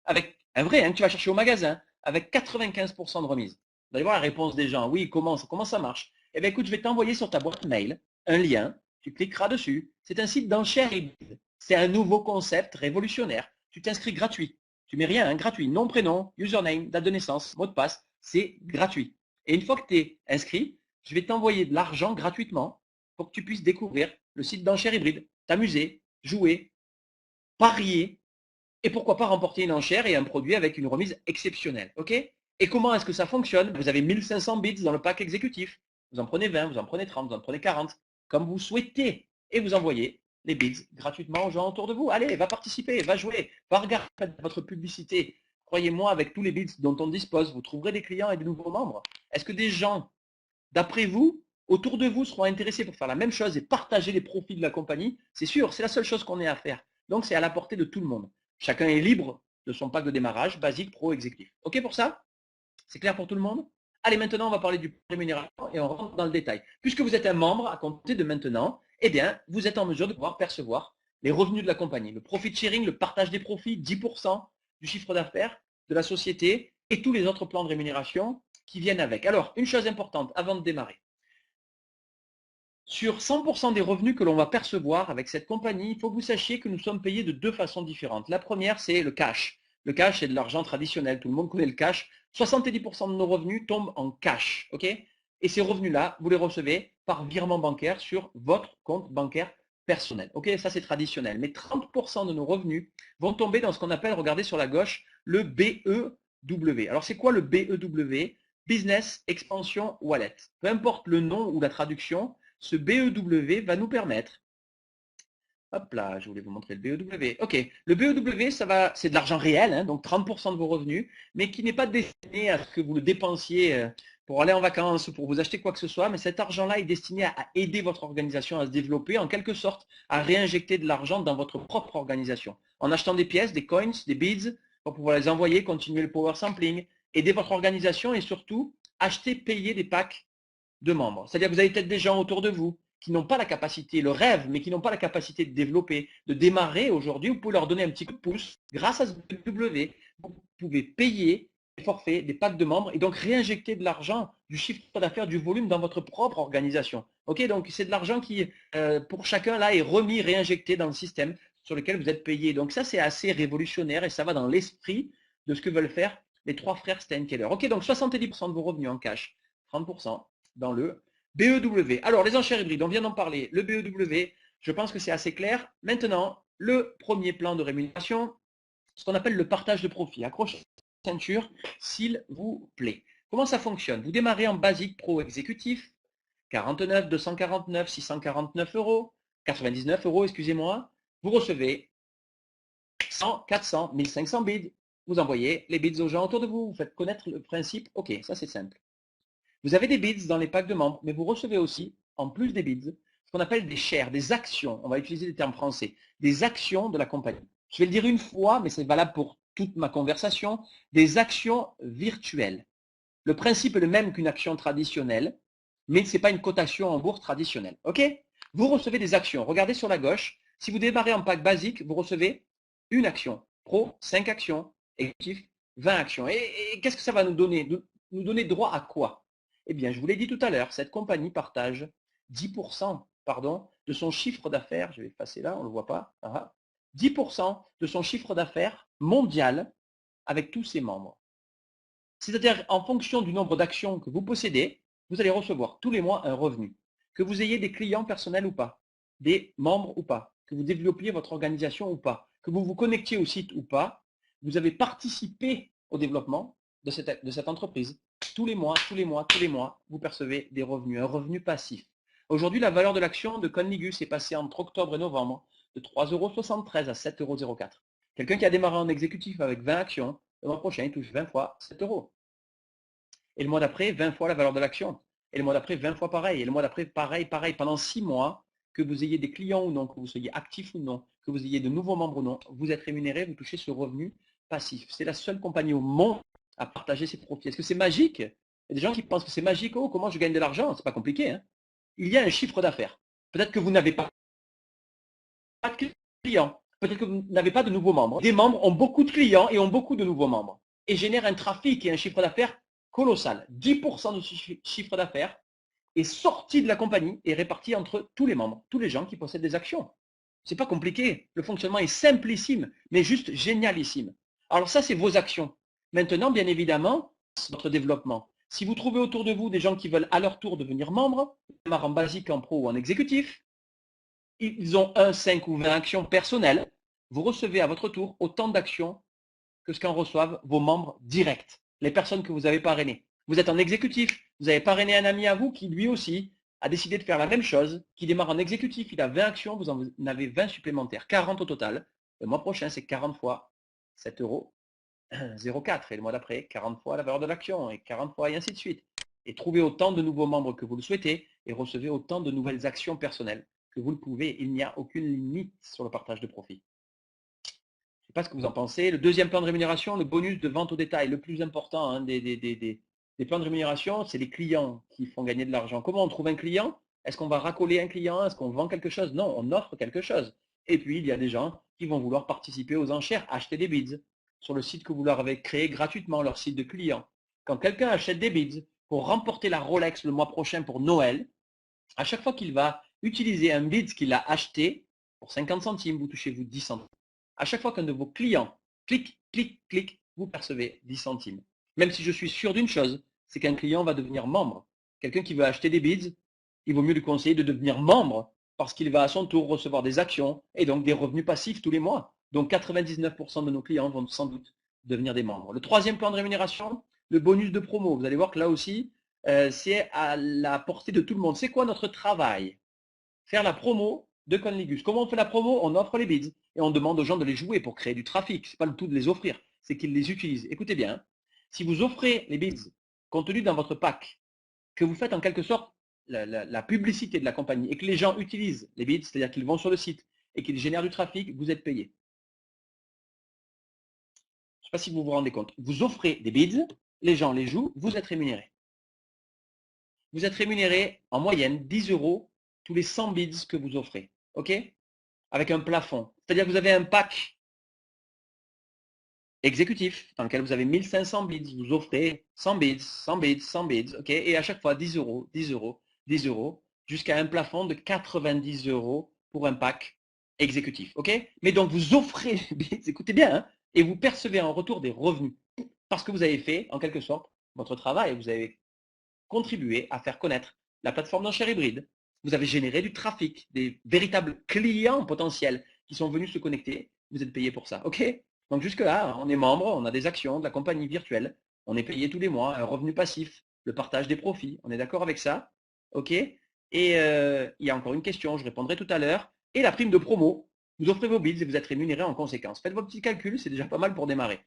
avec un vrai, que tu vas chercher au magasin, avec 95% de remise? Vous allez voir la réponse des gens. Oui, comment ça marche? Eh bien, écoute, je vais t'envoyer sur ta boîte mail un lien, tu cliqueras dessus. C'est un site d'enchères hybride. C'est un nouveau concept révolutionnaire. Tu t'inscris gratuit. Tu mets rien, gratuit. Nom, prénom, username, date de naissance, mot de passe. C'est gratuit. Et une fois que tu es inscrit, je vais t'envoyer de l'argent gratuitement pour que tu puisses découvrir le site d'enchères hybride, t'amuser, jouer, parier et pourquoi pas remporter une enchère et un produit avec une remise exceptionnelle. OK? Et comment est-ce que ça fonctionne? Vous avez 1500 bits dans le pack exécutif. Vous en prenez 20, vous en prenez 30, vous en prenez 40, comme vous souhaitez. Et vous envoyez les bits gratuitement aux gens autour de vous. Allez, va participer, va jouer, va regarder votre publicité. Croyez-moi, avec tous les bits dont on dispose, vous trouverez des clients et de nouveaux membres. Est-ce que des gens, d'après vous, autour de vous, seront intéressés pour faire la même chose et partager les profits de la compagnie? C'est sûr, c'est la seule chose qu'on ait à faire. Donc, c'est à la portée de tout le monde. Chacun est libre de son pack de démarrage, basique, pro, exécutif. OK pour ça? C'est clair pour tout le monde? Allez, maintenant, on va parler du rémunération et on rentre dans le détail. Puisque vous êtes un membre à compter de maintenant, eh bien, vous êtes en mesure de pouvoir percevoir les revenus de la compagnie. Le profit sharing, le partage des profits, 10% du chiffre d'affaires de la société et tous les autres plans de rémunération qui viennent avec. Alors, une chose importante avant de démarrer. Sur 100% des revenus que l'on va percevoir avec cette compagnie, il faut que vous sachiez que nous sommes payés de deux façons différentes. La première, c'est le cash. Le cash, c'est de l'argent traditionnel. Tout le monde connaît le cash. 70% de nos revenus tombent en cash. OK? Et ces revenus-là, vous les recevez par virement bancaire sur votre compte bancaire personnel. OK? Ça, c'est traditionnel. Mais 30% de nos revenus vont tomber dans ce qu'on appelle, regardez sur la gauche, le BEW. Alors, c'est quoi le BEW? Business Expansion Wallet. Peu importe le nom ou la traduction, ce BEW va nous permettre, hop là, je voulais vous montrer le BEW. OK, le BEW, c'est de l'argent réel, hein, donc 30% de vos revenus, mais qui n'est pas destiné à ce que vous le dépensiez pour aller en vacances ou pour vous acheter quoi que ce soit, mais cet argent-là est destiné à aider votre organisation à se développer, en quelque sorte, à réinjecter de l'argent dans votre propre organisation, en achetant des pièces, des coins, des beads, pour pouvoir les envoyer, continuer le power sampling, aider votre organisation et surtout, acheter, payer des packs de membres. C'est-à-dire que vous avez peut-être des gens autour de vous qui n'ont pas la capacité, le rêve, mais qui n'ont pas la capacité de développer, de démarrer aujourd'hui. Vous pouvez leur donner un petit coup de pouce grâce à ce W. Vous pouvez payer des forfaits, des packs de membres et donc réinjecter de l'argent, du chiffre d'affaires, du volume dans votre propre organisation. Ok, donc c'est de l'argent qui, pour chacun là, est remis, réinjecté dans le système sur lequel vous êtes payé. Donc ça, c'est assez révolutionnaire et ça va dans l'esprit de ce que veulent faire les trois frères Steinkeller. Ok, donc 70% de vos revenus en cash, 30% dans le BEW. Alors, les enchères hybrides, on vient d'en parler. Le BEW, je pense que c'est assez clair. Maintenant, le premier plan de rémunération, ce qu'on appelle le partage de profit. Accrochez la ceinture, s'il vous plaît. Comment ça fonctionne? Vous démarrez en basique pro exécutif, 49, 249, 649 euros, 99 euros, excusez-moi. Vous recevez 100, 400, 1500 bids. Vous envoyez les bids aux gens autour de vous. Vous faites connaître le principe. OK, ça c'est simple. Vous avez des bids dans les packs de membres, mais vous recevez aussi, en plus des bids, ce qu'on appelle des shares, des actions. On va utiliser des termes français. Des actions de la compagnie. Je vais le dire une fois, mais c'est valable pour toute ma conversation. Des actions virtuelles. Le principe est le même qu'une action traditionnelle, mais ce n'est pas une cotation en bourse traditionnelle. OK? Vous recevez des actions. Regardez sur la gauche. Si vous démarrez en pack basique, vous recevez une action. Pro, 5 actions. Exécutif, 20 actions. Et qu'est-ce que ça va nous donner? Nous donner droit à quoi? Eh bien, je vous l'ai dit tout à l'heure, cette compagnie partage 10% de son chiffre d'affaires. Je vais effacer là, on ne le voit pas. 10% de son chiffre d'affaires mondial avec tous ses membres. C'est-à-dire, en fonction du nombre d'actions que vous possédez, vous allez recevoir tous les mois un revenu. Que vous ayez des clients personnels ou pas, des membres ou pas, que vous développiez votre organisation ou pas, que vous vous connectiez au site ou pas, vous avez participé au développement de cette entreprise. Tous les mois, vous percevez des revenus, un revenu passif. Aujourd'hui, la valeur de l'action de Conligus est passée entre octobre et novembre de 3,73 € à 7,04 €. Quelqu'un qui a démarré en exécutif avec 20 actions, le mois prochain, il touche 20 fois 7 €. Et le mois d'après, 20 fois la valeur de l'action. Et le mois d'après, 20 fois pareil. Et le mois d'après, pareil. Pendant 6 mois, que vous ayez des clients ou non, que vous soyez actif ou non, que vous ayez de nouveaux membres ou non, vous êtes rémunéré, vous touchez ce revenu passif. C'est la seule compagnie au monde à partager ses profits. Est-ce que c'est magique? Il y a des gens qui pensent que c'est magique. Oh, comment je gagne de l'argent? C'est pas compliqué, hein. Il y a un chiffre d'affaires. Peut-être que vous n'avez pas de clients. Peut-être que vous n'avez pas de nouveaux membres. Des membres ont beaucoup de clients et ont beaucoup de nouveaux membres. Et génèrent un trafic et un chiffre d'affaires colossal. 10% de ce chiffre d'affaires est sorti de la compagnie et réparti entre tous les membres, tous les gens qui possèdent des actions. C'est pas compliqué. Le fonctionnement est simplissime, mais juste génialissime. Alors ça, c'est vos actions. Maintenant, bien évidemment, votre développement. Si vous trouvez autour de vous des gens qui veulent à leur tour devenir membres, en basique, en pro ou en exécutif, ils ont 1, 5 ou 20 actions personnelles. Vous recevez à votre tour autant d'actions que ce qu'en reçoivent vos membres directs, les personnes que vous avez parrainées. Vous êtes en exécutif, vous avez parrainé un ami à vous qui lui aussi a décidé de faire la même chose, qui démarre en exécutif, il a 20 actions, vous en avez 20 supplémentaires, 40 au total. Le mois prochain, c'est 40 fois 7 euros, 0,4. Et le mois d'après, 40 fois la valeur de l'action, et 40 fois, et ainsi de suite. Et trouvez autant de nouveaux membres que vous le souhaitez, et recevez autant de nouvelles actions personnelles que vous le pouvez. Il n'y a aucune limite sur le partage de profit. Je ne sais pas ce que vous en pensez. Le deuxième plan de rémunération, le bonus de vente au détail, le plus important hein, des plans de rémunération, c'est les clients qui font gagner de l'argent. Comment on trouve un client? Est-ce qu'on va racoler un client? Est-ce qu'on vend quelque chose? Non, on offre quelque chose. Et puis, il y a des gens qui vont vouloir participer aux enchères, acheter des bids sur le site que vous leur avez créé gratuitement, leur site de client. Quand quelqu'un achète des bids pour remporter la Rolex le mois prochain pour Noël, à chaque fois qu'il va utiliser un bid qu'il a acheté pour 50 centimes, vous touchez vous 10 centimes. À chaque fois qu'un de vos clients clique, clique, clique, vous percevez 10 centimes. Même si je suis sûr d'une chose, c'est qu'un client va devenir membre. Quelqu'un qui veut acheter des bids, il vaut mieux lui conseiller de devenir membre parce qu'il va à son tour recevoir des actions et donc des revenus passifs tous les mois. Donc 99% de nos clients vont sans doute devenir des membres. Le troisième plan de rémunération, le bonus de promo. Vous allez voir que là aussi, c'est à la portée de tout le monde. C'est quoi notre travail? Faire la promo de Conligus. Comment on fait la promo? On offre les bids et on demande aux gens de les jouer pour créer du trafic. Ce n'est pas le tout de les offrir, c'est qu'ils les utilisent. Écoutez bien, si vous offrez les bids contenus dans votre pack, que vous faites en quelque sorte la publicité de la compagnie et que les gens utilisent les bids, c'est-à-dire qu'ils vont sur le site et qu'ils génèrent du trafic, vous êtes payé. Je ne sais pas si vous vous rendez compte. Vous offrez des bids, les gens les jouent, vous êtes rémunéré. Vous êtes rémunéré en moyenne 10 euros tous les 100 bids que vous offrez. OK? Avec un plafond. C'est-à-dire que vous avez un pack exécutif dans lequel vous avez 1500 bids. Vous offrez 100 bids, 100 bids, 100 bids. OK? Et à chaque fois 10 euros, 10 euros, 10 euros, jusqu'à un plafond de 90 euros pour un pack exécutif. OK? Mais donc vous offrez les bids, écoutez bien, hein, et vous percevez en retour des revenus. Parce que vous avez fait, en quelque sorte, votre travail. Vous avez contribué à faire connaître la plateforme d'enchères hybride. Vous avez généré du trafic, des véritables clients potentiels qui sont venus se connecter. Vous êtes payé pour ça. OK? Donc jusque-là, on est membre, on a des actions de la compagnie virtuelle. On est payé tous les mois, un revenu passif, le partage des profits. On est d'accord avec ça? OK? Et il y a encore une question, je répondrai tout à l'heure. Et la prime de promo. Vous offrez vos bids et vous êtes rémunéré en conséquence. Faites vos petits calculs, c'est déjà pas mal pour démarrer.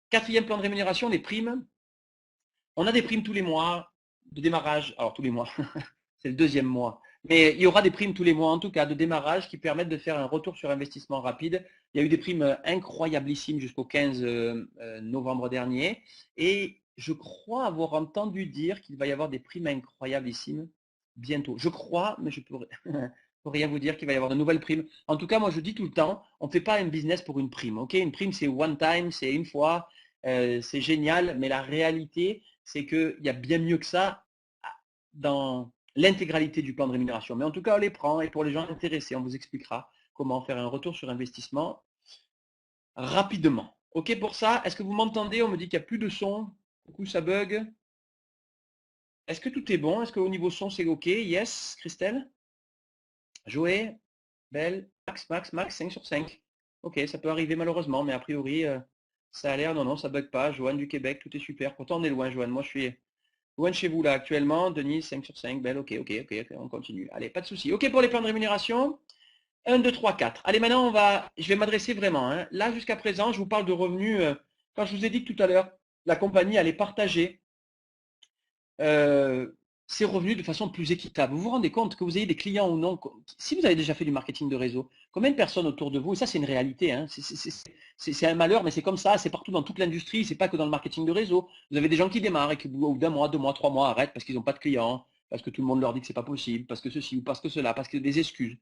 Quatrième plan de rémunération, les primes. On a des primes tous les mois de démarrage. Alors tous les mois, c'est le deuxième mois. Mais il y aura des primes tous les mois, en tout cas, de démarrage qui permettent de faire un retour sur investissement rapide. Il y a eu des primes incroyablissimes jusqu'au 15 novembre dernier. Et je crois avoir entendu dire qu'il va y avoir des primes incroyablissimes bientôt. Je crois, mais je pourrais pour rien vous dire qu'il va y avoir de nouvelles primes. En tout cas, moi, je dis tout le temps, on ne fait pas un business pour une prime. Ok, une prime, c'est one time, c'est une fois, c'est génial. Mais la réalité, c'est qu'il y a bien mieux que ça dans l'intégralité du plan de rémunération. Mais en tout cas, on les prend et pour les gens intéressés, on vous expliquera comment faire un retour sur investissement rapidement. OK pour ça? Est-ce que vous m'entendez? On me dit qu'il n'y a plus de son. Coucou, ça bug. Est-ce que tout est bon? Est-ce qu'au niveau son, c'est OK? Yes, Christelle? Joé? Belle? Max, 5 sur 5. OK, ça peut arriver malheureusement, mais a priori, ça a l'air, non, ça bug pas. Joanne du Québec, tout est super. Pourtant, on est loin, Joanne. Moi, je suis loin de chez vous là actuellement. Denise, 5 sur 5. Belle, OK, on continue. Allez, pas de souci. OK pour les plans de rémunération. 1, 2, 3, 4. Allez, maintenant, je vais m'adresser vraiment. Hein. Là, jusqu'à présent, je vous parle de revenus. Quand je vous ai dit que tout à l'heure, la compagnie allait partager ces revenus de façon plus équitable. Vous vous rendez compte que vous ayez des clients ou non, si vous avez déjà fait du marketing de réseau, combien de personnes autour de vous, et ça c'est une réalité, hein, c'est un malheur, mais c'est comme ça, c'est partout dans toute l'industrie, c'est pas que dans le marketing de réseau. Vous avez des gens qui démarrent et qui au bout d'un mois, 2 mois, 3 mois arrêtent parce qu'ils n'ont pas de clients, parce que tout le monde leur dit que c'est pas possible, parce que ceci ou parce que cela, parce qu'il y a des excuses,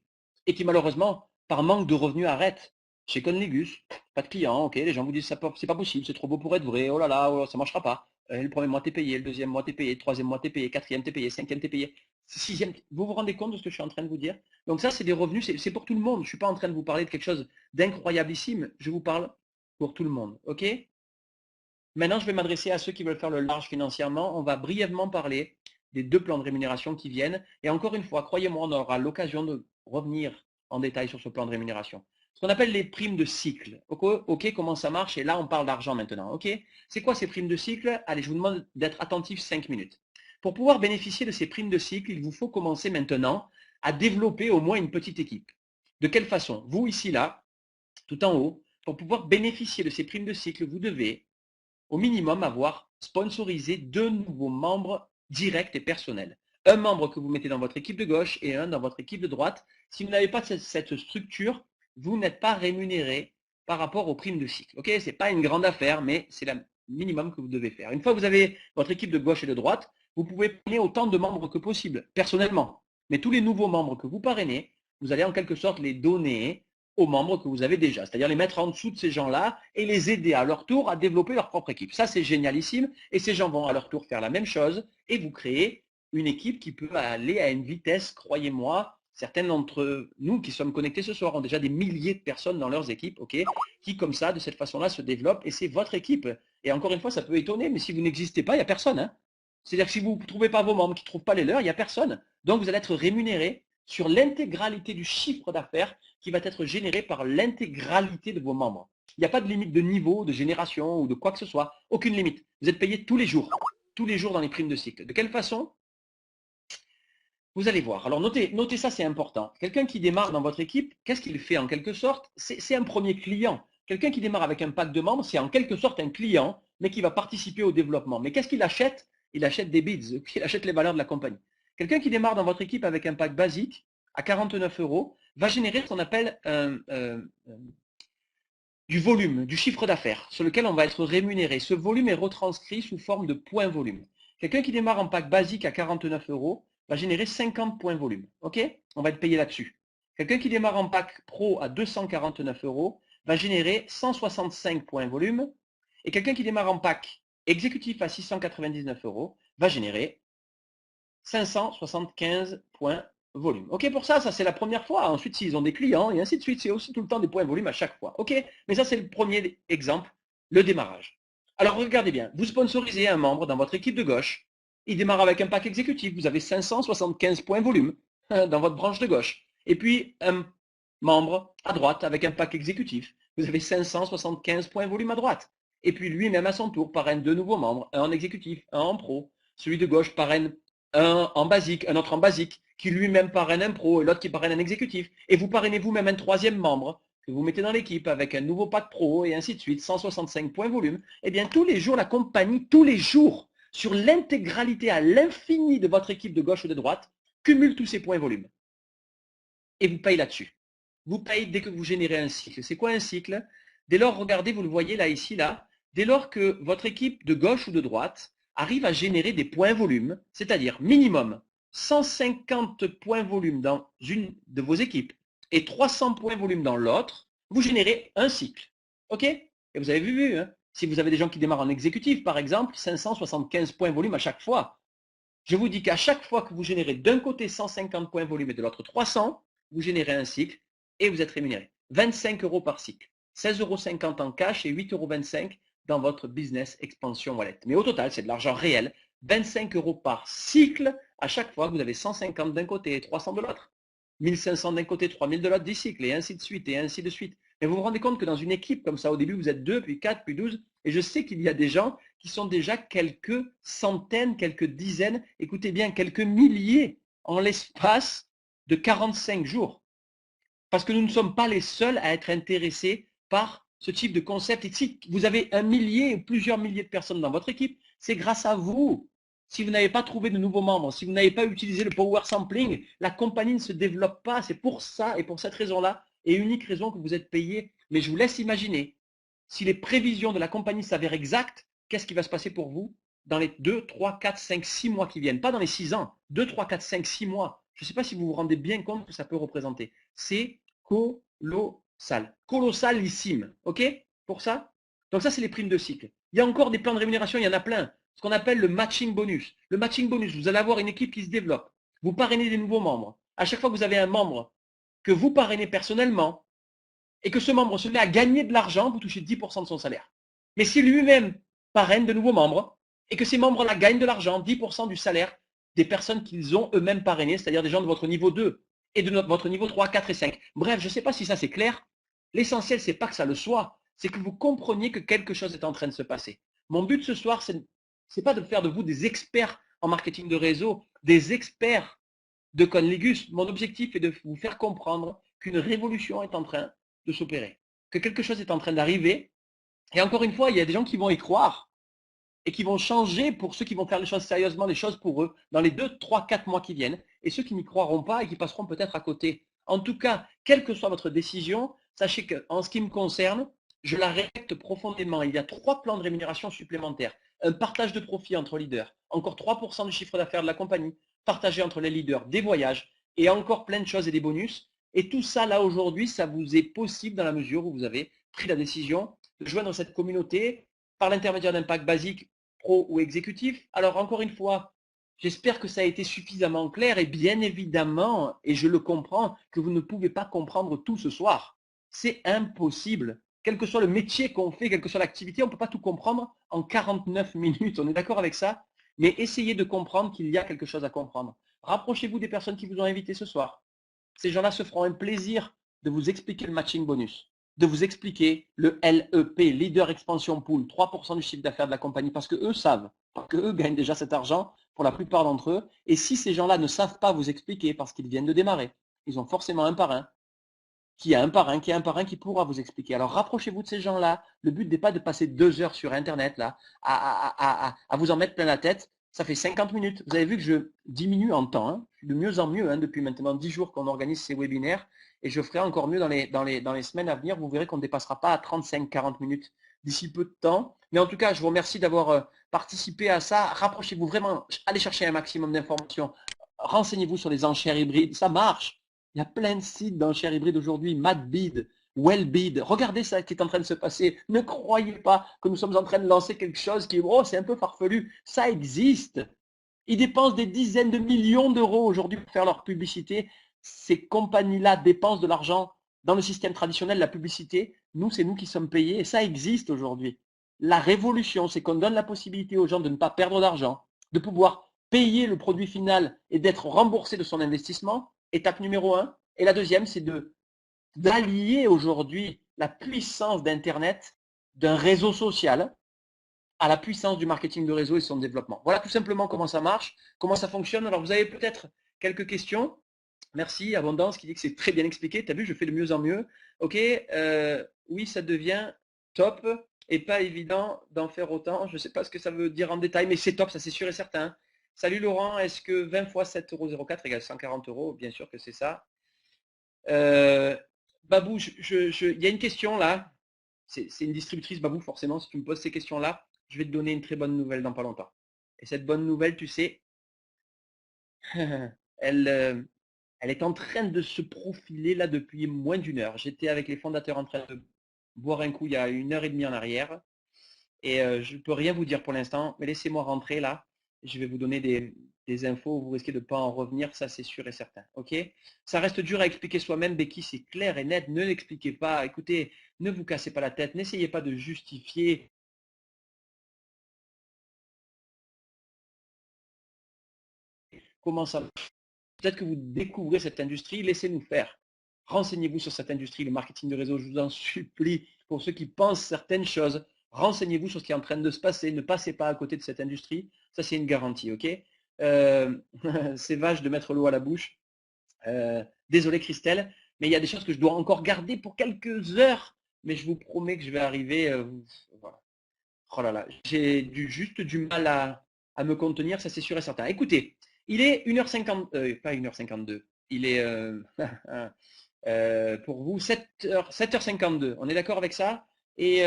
et qui malheureusement, par manque de revenus, arrêtent. Chez Conlegus, pas de clients, ok, les gens vous disent c'est pas possible, c'est trop beau pour être vrai, oh là là, oh, ça marchera pas. Le premier mois t'es payé, le deuxième mois t'es payé, le troisième mois t'es payé, quatrième t'es payé, cinquième t'es payé, sixième. Vous vous rendez compte de ce que je suis en train de vous dire? Donc ça, c'est des revenus, c'est pour tout le monde. Je ne suis pas en train de vous parler de quelque chose d'incroyablissime, je vous parle pour tout le monde, ok? Maintenant, je vais m'adresser à ceux qui veulent faire le large financièrement. On va brièvement parler des 2 plans de rémunération qui viennent. Et encore une fois, croyez-moi, on aura l'occasion de revenir en détail sur ce plan de rémunération. Ce qu'on appelle les primes de cycle. Ok, comment ça marche? Et là, on parle d'argent maintenant. Ok? C'est quoi ces primes de cycle? Allez, je vous demande d'être attentif 5 minutes. Pour pouvoir bénéficier de ces primes de cycle, il vous faut commencer maintenant à développer au moins une petite équipe. De quelle façon? Vous, ici, là, tout en haut, pour pouvoir bénéficier de ces primes de cycle, vous devez au minimum avoir sponsorisé 2 nouveaux membres directs et personnels. Un membre que vous mettez dans votre équipe de gauche et un dans votre équipe de droite. Si vous n'avez pas cette structure, vous n'êtes pas rémunéré par rapport aux primes de cycle. Ok, ce n'est pas une grande affaire, mais c'est le minimum que vous devez faire. Une fois que vous avez votre équipe de gauche et de droite, vous pouvez parrainer autant de membres que possible, personnellement. Mais tous les nouveaux membres que vous parrainez, vous allez en quelque sorte les donner aux membres que vous avez déjà, c'est-à-dire les mettre en dessous de ces gens-là et les aider à leur tour à développer leur propre équipe. Ça, c'est génialissime et ces gens vont à leur tour faire la même chose et vous créez une équipe qui peut aller à une vitesse, croyez-moi, certains d'entre nous qui sommes connectés ce soir ont déjà des milliers de personnes dans leurs équipes, ok, qui comme ça, de cette façon-là, se développent et c'est votre équipe. Et encore une fois, ça peut étonner, mais si vous n'existez pas, il n'y a personne. Hein. C'est-à-dire que si vous ne trouvez pas vos membres, qui ne trouvent pas les leurs, il n'y a personne. Donc, vous allez être rémunéré sur l'intégralité du chiffre d'affaires qui va être généré par l'intégralité de vos membres. Il n'y a pas de limite de niveau, de génération ou de quoi que ce soit. Aucune limite. Vous êtes payé tous les jours dans les primes de cycle. De quelle façon? Vous allez voir. Alors notez ça, c'est important. Quelqu'un qui démarre dans votre équipe, qu'est-ce qu'il fait en quelque sorte? C'est un premier client. Quelqu'un qui démarre avec un pack de membres, c'est en quelque sorte un client, mais qui va participer au développement. Mais qu'est-ce qu'il achète? Il achète des bids, il achète les valeurs de la compagnie. Quelqu'un qui démarre dans votre équipe avec un pack basique à 49 € va générer ce qu'on appelle du volume, du chiffre d'affaires, sur lequel on va être rémunéré. Ce volume est retranscrit sous forme de points volume. Quelqu'un qui démarre en pack basique à 49 € va générer 50 points volume. Ok? On va être payé là-dessus. Quelqu'un qui démarre en pack pro à 249 € va générer 165 points volume. Et quelqu'un qui démarre en pack exécutif à 699 € va générer 575 points volume. Ok, pour ça c'est la première fois. Ensuite, s'ils ont des clients et ainsi de suite, c'est aussi tout le temps des points volume à chaque fois. Ok, mais ça c'est le premier exemple, le démarrage. Alors regardez bien, vous sponsorisez un membre dans votre équipe de gauche. Il démarre avec un pack exécutif. Vous avez 575 points volume dans votre branche de gauche. Et puis un membre à droite avec un pack exécutif. Vous avez 575 points volume à droite. Et puis lui-même à son tour parraine 2 nouveaux membres, un en exécutif, un en pro. Celui de gauche parraine un en basique, un autre en basique, qui lui-même parraine un pro et l'autre qui parraine un exécutif. Et vous parrainez vous-même un troisième membre que vous mettez dans l'équipe avec un nouveau pack pro et ainsi de suite, 165 points volume. Eh bien, tous les jours, la compagnie, tous les jours, sur l'intégralité à l'infini de votre équipe de gauche ou de droite, cumule tous ces points volume. Et vous payez là-dessus. Vous payez dès que vous générez un cycle. C'est quoi un cycle? Dès lors, regardez, vous le voyez là, ici, là, dès lors que votre équipe de gauche ou de droite arrive à générer des points volume, c'est-à-dire minimum 150 points volume dans une de vos équipes et 300 points volume dans l'autre, vous générez un cycle. OK? Et vous avez vu, hein, si vous avez des gens qui démarrent en exécutif, par exemple, 575 points volume à chaque fois. Je vous dis qu'à chaque fois que vous générez d'un côté 150 points volume et de l'autre 300, vous générez un cycle et vous êtes rémunéré. 25 € par cycle, 16,50 € en cash et 8,25 € dans votre business expansion wallet. Mais au total, c'est de l'argent réel. 25 € par cycle à chaque fois que vous avez 150 d'un côté et 300 de l'autre. 1500 d'un côté, 3000 de l'autre, 10 cycles et ainsi de suite et ainsi de suite. Mais vous vous rendez compte que dans une équipe comme ça, au début, vous êtes 2, puis 4, puis 12. Et je sais qu'il y a des gens qui sont déjà quelques centaines, quelques dizaines, écoutez bien, quelques milliers en l'espace de 45 jours. Parce que nous ne sommes pas les seuls à être intéressés par ce type de concept. Et si vous avez un millier ou plusieurs milliers de personnes dans votre équipe, c'est grâce à vous. Si vous n'avez pas trouvé de nouveaux membres, si vous n'avez pas utilisé le power sampling, la compagnie ne se développe pas. C'est pour ça et pour cette raison-là, et unique raison que vous êtes payé. Mais je vous laisse imaginer, si les prévisions de la compagnie s'avèrent exactes, qu'est-ce qui va se passer pour vous dans les 2, 3, 4, 5, 6 mois qui viennent? Pas dans les 6 ans, 2, 3, 4, 5, 6 mois. Je ne sais pas si vous vous rendez bien compte que ça peut représenter. C'est colossal, colossalissime. OK? Pour ça? Donc ça, c'est les primes de cycle. Il y a encore des plans de rémunération, il y en a plein. Ce qu'on appelle le matching bonus. Le matching bonus, vous allez avoir une équipe qui se développe. Vous parrainez des nouveaux membres. À chaque fois que vous avez un membre que vous parrainez personnellement et que ce membre se met à gagner de l'argent, vous touchez 10% de son salaire. Mais si lui-même parraine de nouveaux membres et que ces membres-là gagnent de l'argent, 10% du salaire des personnes qu'ils ont eux-mêmes parrainées, c'est-à-dire des gens de votre niveau 2 et de votre niveau 3, 4 et 5. Bref, je ne sais pas si ça c'est clair. L'essentiel, c'est pas que ça le soit, c'est que vous compreniez que quelque chose est en train de se passer. Mon but ce soir, c'est pas de faire de vous des experts en marketing de réseau, des experts de Conligus. Mon objectif est de vous faire comprendre qu'une révolution est en train de s'opérer, que quelque chose est en train d'arriver. Et encore une fois, il y a des gens qui vont y croire et qui vont changer pour ceux qui vont faire les choses sérieusement, les choses pour eux, dans les 2, 3, 4 mois qui viennent, et ceux qui n'y croiront pas et qui passeront peut-être à côté. En tout cas, quelle que soit votre décision, sachez qu'en ce qui me concerne, je la respecte profondément. Il y a 3 plans de rémunération supplémentaires. Un partage de profit entre leaders, encore 3% du chiffre d'affaires de la compagnie, partagé entre les leaders, des voyages, et encore plein de choses et des bonus. Et tout ça, là, aujourd'hui, ça vous est possible dans la mesure où vous avez pris la décision de joindre cette communauté par l'intermédiaire d'un pack basique, pro ou exécutif. Alors, encore une fois, j'espère que ça a été suffisamment clair et bien évidemment, et je le comprends, que vous ne pouvez pas comprendre tout ce soir. C'est impossible. Quel que soit le métier qu'on fait, quelle que soit l'activité, on ne peut pas tout comprendre en 49 minutes. On est d'accord avec ça? Mais essayez de comprendre qu'il y a quelque chose à comprendre. Rapprochez-vous des personnes qui vous ont invité ce soir. Ces gens-là se feront un plaisir de vous expliquer le matching bonus, de vous expliquer le LEP, Leader Expansion Pool, 3% du chiffre d'affaires de la compagnie, parce qu'eux savent, parce qu'eux gagnent déjà cet argent pour la plupart d'entre eux. Et si ces gens-là ne savent pas vous expliquer parce qu'ils viennent de démarrer, ils ont forcément un parrain, qui a un parrain, qui pourra vous expliquer. Alors rapprochez-vous de ces gens-là. Le but n'est pas de passer 2 heures sur Internet là, à vous en mettre plein la tête. Ça fait 50 minutes. Vous avez vu que je diminue en temps. Hein. Je suis de mieux en mieux depuis maintenant 10 jours qu'on organise ces webinaires. Et je ferai encore mieux dans les semaines à venir. Vous verrez qu'on ne dépassera pas à 35-40 minutes d'ici peu de temps. Mais en tout cas, je vous remercie d'avoir participé à ça. Rapprochez-vous vraiment. Allez chercher un maximum d'informations. Renseignez-vous sur les enchères hybrides. Ça marche. Il y a plein de sites d'enchères hybrides aujourd'hui, MadBid, Wellbid. Regardez ça qui est en train de se passer. Ne croyez pas que nous sommes en train de lancer quelque chose qui, oh, c'est un peu farfelu. Ça existe. Ils dépensent des dizaines de millions d'euros aujourd'hui pour faire leur publicité. Ces compagnies-là dépensent de l'argent dans le système traditionnel, la publicité. Nous, c'est nous qui sommes payés et ça existe aujourd'hui. La révolution, c'est qu'on donne la possibilité aux gens de ne pas perdre d'argent, de pouvoir payer le produit final et d'être remboursé de son investissement. Étape numéro 1. Et la deuxième, c'est d'allier aujourd'hui la puissance d'Internet, d'un réseau social, à la puissance du marketing de réseau et son développement. Voilà tout simplement comment ça marche, comment ça fonctionne. Alors vous avez peut-être quelques questions. Merci, Abondance qui dit que c'est très bien expliqué. Tu as vu, je fais de mieux en mieux. Ok, oui, ça devient top et pas évident d'en faire autant. Je ne sais pas ce que ça veut dire en détail, mais c'est top, ça c'est sûr et certain. Salut Laurent, est-ce que 20 fois 7,04 € égale 140 €? Bien sûr que c'est ça. Babou, il y a une question là. C'est une distributrice, Babou, forcément, si tu me poses ces questions-là, je vais te donner une très bonne nouvelle dans pas longtemps. Et cette bonne nouvelle, tu sais, elle est en train de se profiler là depuis moins d'1 heure. J'étais avec les fondateurs en train de boire un coup il y a 1 heure et demie en arrière. Et je ne peux rien vous dire pour l'instant, mais laissez-moi rentrer là. Je vais vous donner des infos, vous risquez de ne pas en revenir, ça c'est sûr et certain. Ok? Ça reste dur à expliquer soi-même, Becky, c'est clair et net. Ne l'expliquez pas. Écoutez, ne vous cassez pas la tête, n'essayez pas de justifier. Comment ça marche? Peut-être que vous découvrez cette industrie, laissez-nous faire. Renseignez-vous sur cette industrie, le marketing de réseau, je vous en supplie. Pour ceux qui pensent certaines choses, renseignez-vous sur ce qui est en train de se passer. Ne passez pas à côté de cette industrie. Ça, c'est une garantie, ok? C'est vache de mettre l'eau à la bouche. Désolé Christelle, mais il y a des choses que je dois encore garder pour quelques heures. Mais je vous promets que je vais arriver. Voilà. Oh là là, j'ai juste du mal à me contenir, ça c'est sûr et certain. Écoutez, il est 1h50, pas 1h52, il est pour vous 7h52. On est d'accord avec ça? Et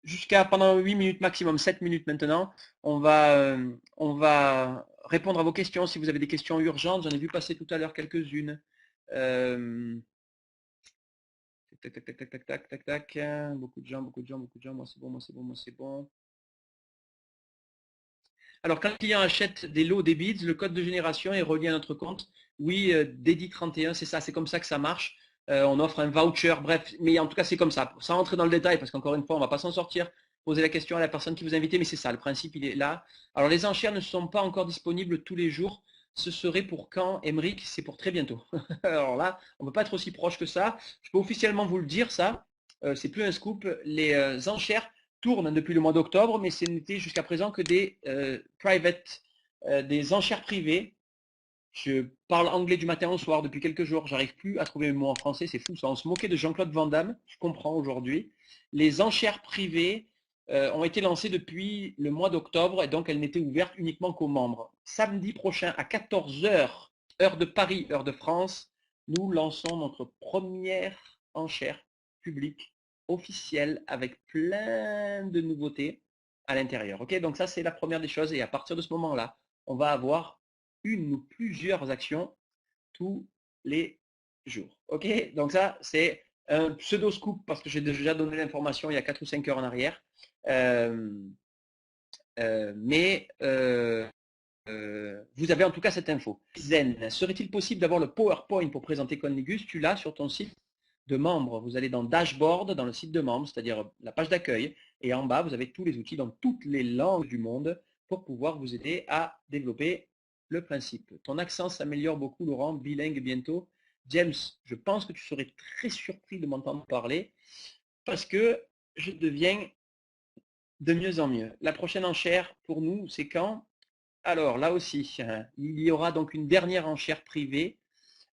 jusqu'à pendant 8 minutes maximum, 7 minutes maintenant, on va répondre à vos questions. Si vous avez des questions urgentes, j'en ai vu passer tout à l'heure quelques-unes. Tac, tac, tac, tac, tac, tac, tac, tac. Beaucoup de gens, beaucoup de gens, beaucoup de gens. Moi, c'est bon, moi, c'est bon, moi, c'est bon. Alors, quand le client achète des lots des bids, le code de génération est relié à notre compte. Oui, Dedi31, c'est ça, c'est comme ça que ça marche. On offre un voucher, bref, mais en tout cas, c'est comme ça. Sans rentrer dans le détail, parce qu'encore une fois, on ne va pas s'en sortir. Posez la question à la personne qui vous a invité, mais c'est ça, le principe, il est là. Alors, les enchères ne sont pas encore disponibles tous les jours. Ce serait pour quand, Emeric? C'est pour très bientôt. Alors là, on ne peut pas être aussi proche que ça. Je peux officiellement vous le dire, ça. C'est plus un scoop. Les enchères tourne depuis le mois d'octobre, mais ce n'était jusqu'à présent que des private, des enchères privées. Je parle anglais du matin au soir depuis quelques jours, j'arrive plus à trouver mes mots en français, c'est fou ça. On se moquait de Jean-Claude Van Damme, je comprends aujourd'hui. Les enchères privées ont été lancées depuis le mois d'octobre et donc elles n'étaient ouvertes uniquement qu'aux membres. Samedi prochain à 14 heures, heure de Paris, heure de France, nous lançons notre première enchère publique officielle avec plein de nouveautés à l'intérieur. Ok, donc ça c'est la première des choses et à partir de ce moment-là, on va avoir une ou plusieurs actions tous les jours. Ok, donc ça c'est un pseudo scoop parce que j'ai déjà donné l'information il y a 4 ou 5 heures en arrière. Mais vous avez en tout cas cette info. Zen, serait-il possible d'avoir le PowerPoint pour présenter Conligus? Tu l'as sur ton site de membres. Vous allez dans Dashboard, dans le site de membres, c'est-à-dire la page d'accueil, et en bas, vous avez tous les outils dans toutes les langues du monde pour pouvoir vous aider à développer le principe. Ton accent s'améliore beaucoup, Laurent, bilingue bientôt. James, je pense que tu serais très surpris de m'entendre parler parce que je deviens de mieux en mieux. La prochaine enchère pour nous, c'est quand? Alors là aussi, il y aura donc une dernière enchère privée.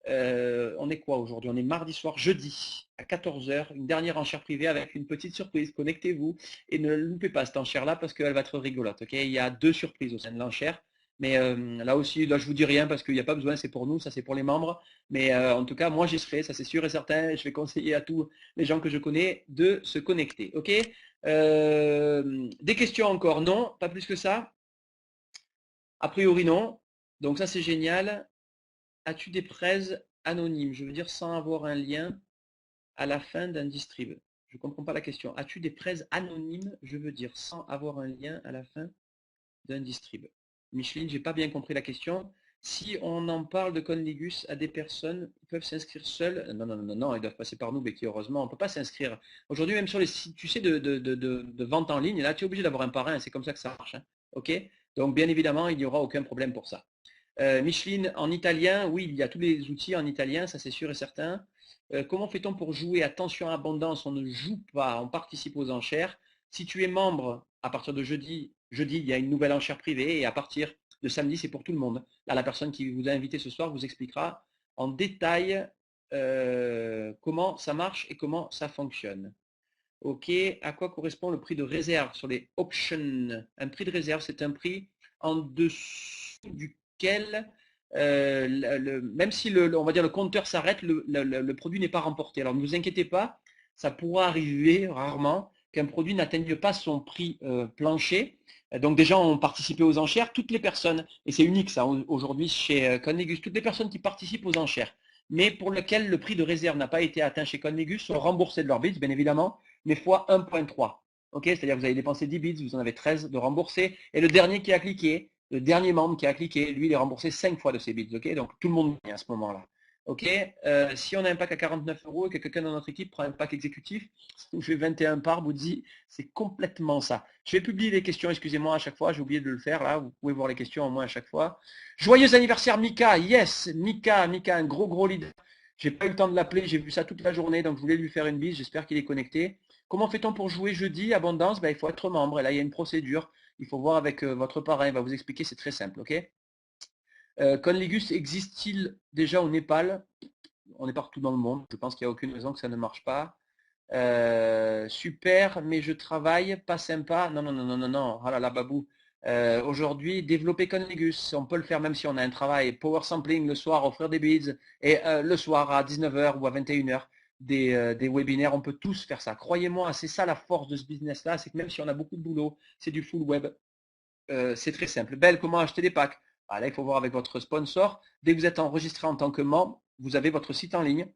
On est quoi aujourd'hui? On est mardi soir, jeudi, à 14 heures, une dernière enchère privée avec une petite surprise. Connectez-vous et ne loupez pas cette enchère-là parce qu'elle va être rigolote. Ok, il y a 2 surprises au sein de l'enchère. Mais là aussi, là je vous dis rien parce qu'il n'y a pas besoin, c'est pour nous, ça c'est pour les membres. Mais en tout cas, moi j'y serai, ça c'est sûr et certain. Je vais conseiller à tous les gens que je connais de se connecter. Ok, des questions encore? Non, pas plus que ça. A priori non. Donc ça c'est génial. As-tu des prêts anonymes? Je veux dire sans avoir un lien à la fin d'un distrib. Je ne comprends pas la question. As-tu des prêts anonymes? Je veux dire sans avoir un lien à la fin d'un distrib. Micheline, j'ai pas bien compris la question. Si on en parle de Conligus à des personnes, ils peuvent s'inscrire seuls. Non, non, non, non, ils doivent passer par nous, Becky, heureusement. On ne peut pas s'inscrire. Aujourd'hui, même sur les sites, tu sais, de vente en ligne, là, tu es obligé d'avoir un parrain. C'est comme ça que ça marche. Hein. OK? Donc, bien évidemment, il n'y aura aucun problème pour ça. Micheline, en italien, oui, il y a tous les outils en italien, ça c'est sûr et certain. Comment fait-on pour jouer? Attention à abondance, on ne joue pas, on participe aux enchères. Si tu es membre, à partir de jeudi, il y a une nouvelle enchère privée et à partir de samedi, c'est pour tout le monde. Là, la personne qui vous a invité ce soir vous expliquera en détail comment ça marche et comment ça fonctionne. Ok, à quoi correspond le prix de réserve sur les options? Un prix de réserve, c'est un prix en dessous duquel, même si on va dire le compteur s'arrête, le produit n'est pas remporté. Alors ne vous inquiétez pas, ça pourra arriver rarement qu'un produit n'atteigne pas son prix plancher. Donc des gens ont participé aux enchères, toutes les personnes, et c'est unique ça aujourd'hui chez Connegus, toutes les personnes qui participent aux enchères, mais pour lesquelles le prix de réserve n'a pas été atteint chez Connegus sont remboursés de leur bits, bien évidemment, mais fois 1.3. Ok, c'est-à-dire que vous avez dépensé 10 bits, vous en avez 13 de remboursés. Et le dernier qui a cliqué, le dernier membre qui a cliqué, lui, il est remboursé 5 fois de ses bits. Ok, donc tout le monde gagne à ce moment-là. Ok, si on a un pack à 49 € et que quelqu'un dans notre équipe prend un pack exécutif, où je fais 21 par Boudzi, c'est complètement ça. Je vais publier les questions, excusez-moi à chaque fois, j'ai oublié de le faire là, vous pouvez voir les questions au moins à chaque fois. Joyeux anniversaire Mika, yes, Mika, un gros leader. J'ai pas eu le temps de l'appeler, j'ai vu ça toute la journée, donc je voulais lui faire une bise, j'espère qu'il est connecté. Comment fait-on pour jouer jeudi Abondance? Il faut être membre. Et là, il y a une procédure. Il faut voir avec votre parrain. Il va vous expliquer. C'est très simple. Ok. Conligus existe-t-il déjà au Népal? On est partout dans le monde. Je pense qu'il n'y a aucune raison que ça ne marche pas. Super, mais je travaille. Pas sympa. Non, non, non, non, non, non. Ah là là, Babou. Aujourd'hui, développer Connegus, on peut le faire même si on a un travail. Power sampling le soir, offrir des beads. Et le soir à 19h ou à 21h, des webinaires, on peut tous faire ça. Croyez-moi, c'est ça la force de ce business-là, c'est que même si on a beaucoup de boulot, c'est du full web. C'est très simple. Belle, comment acheter des packs? Là, il faut voir avec votre sponsor. Dès que vous êtes enregistré en tant que membre, vous avez votre site en ligne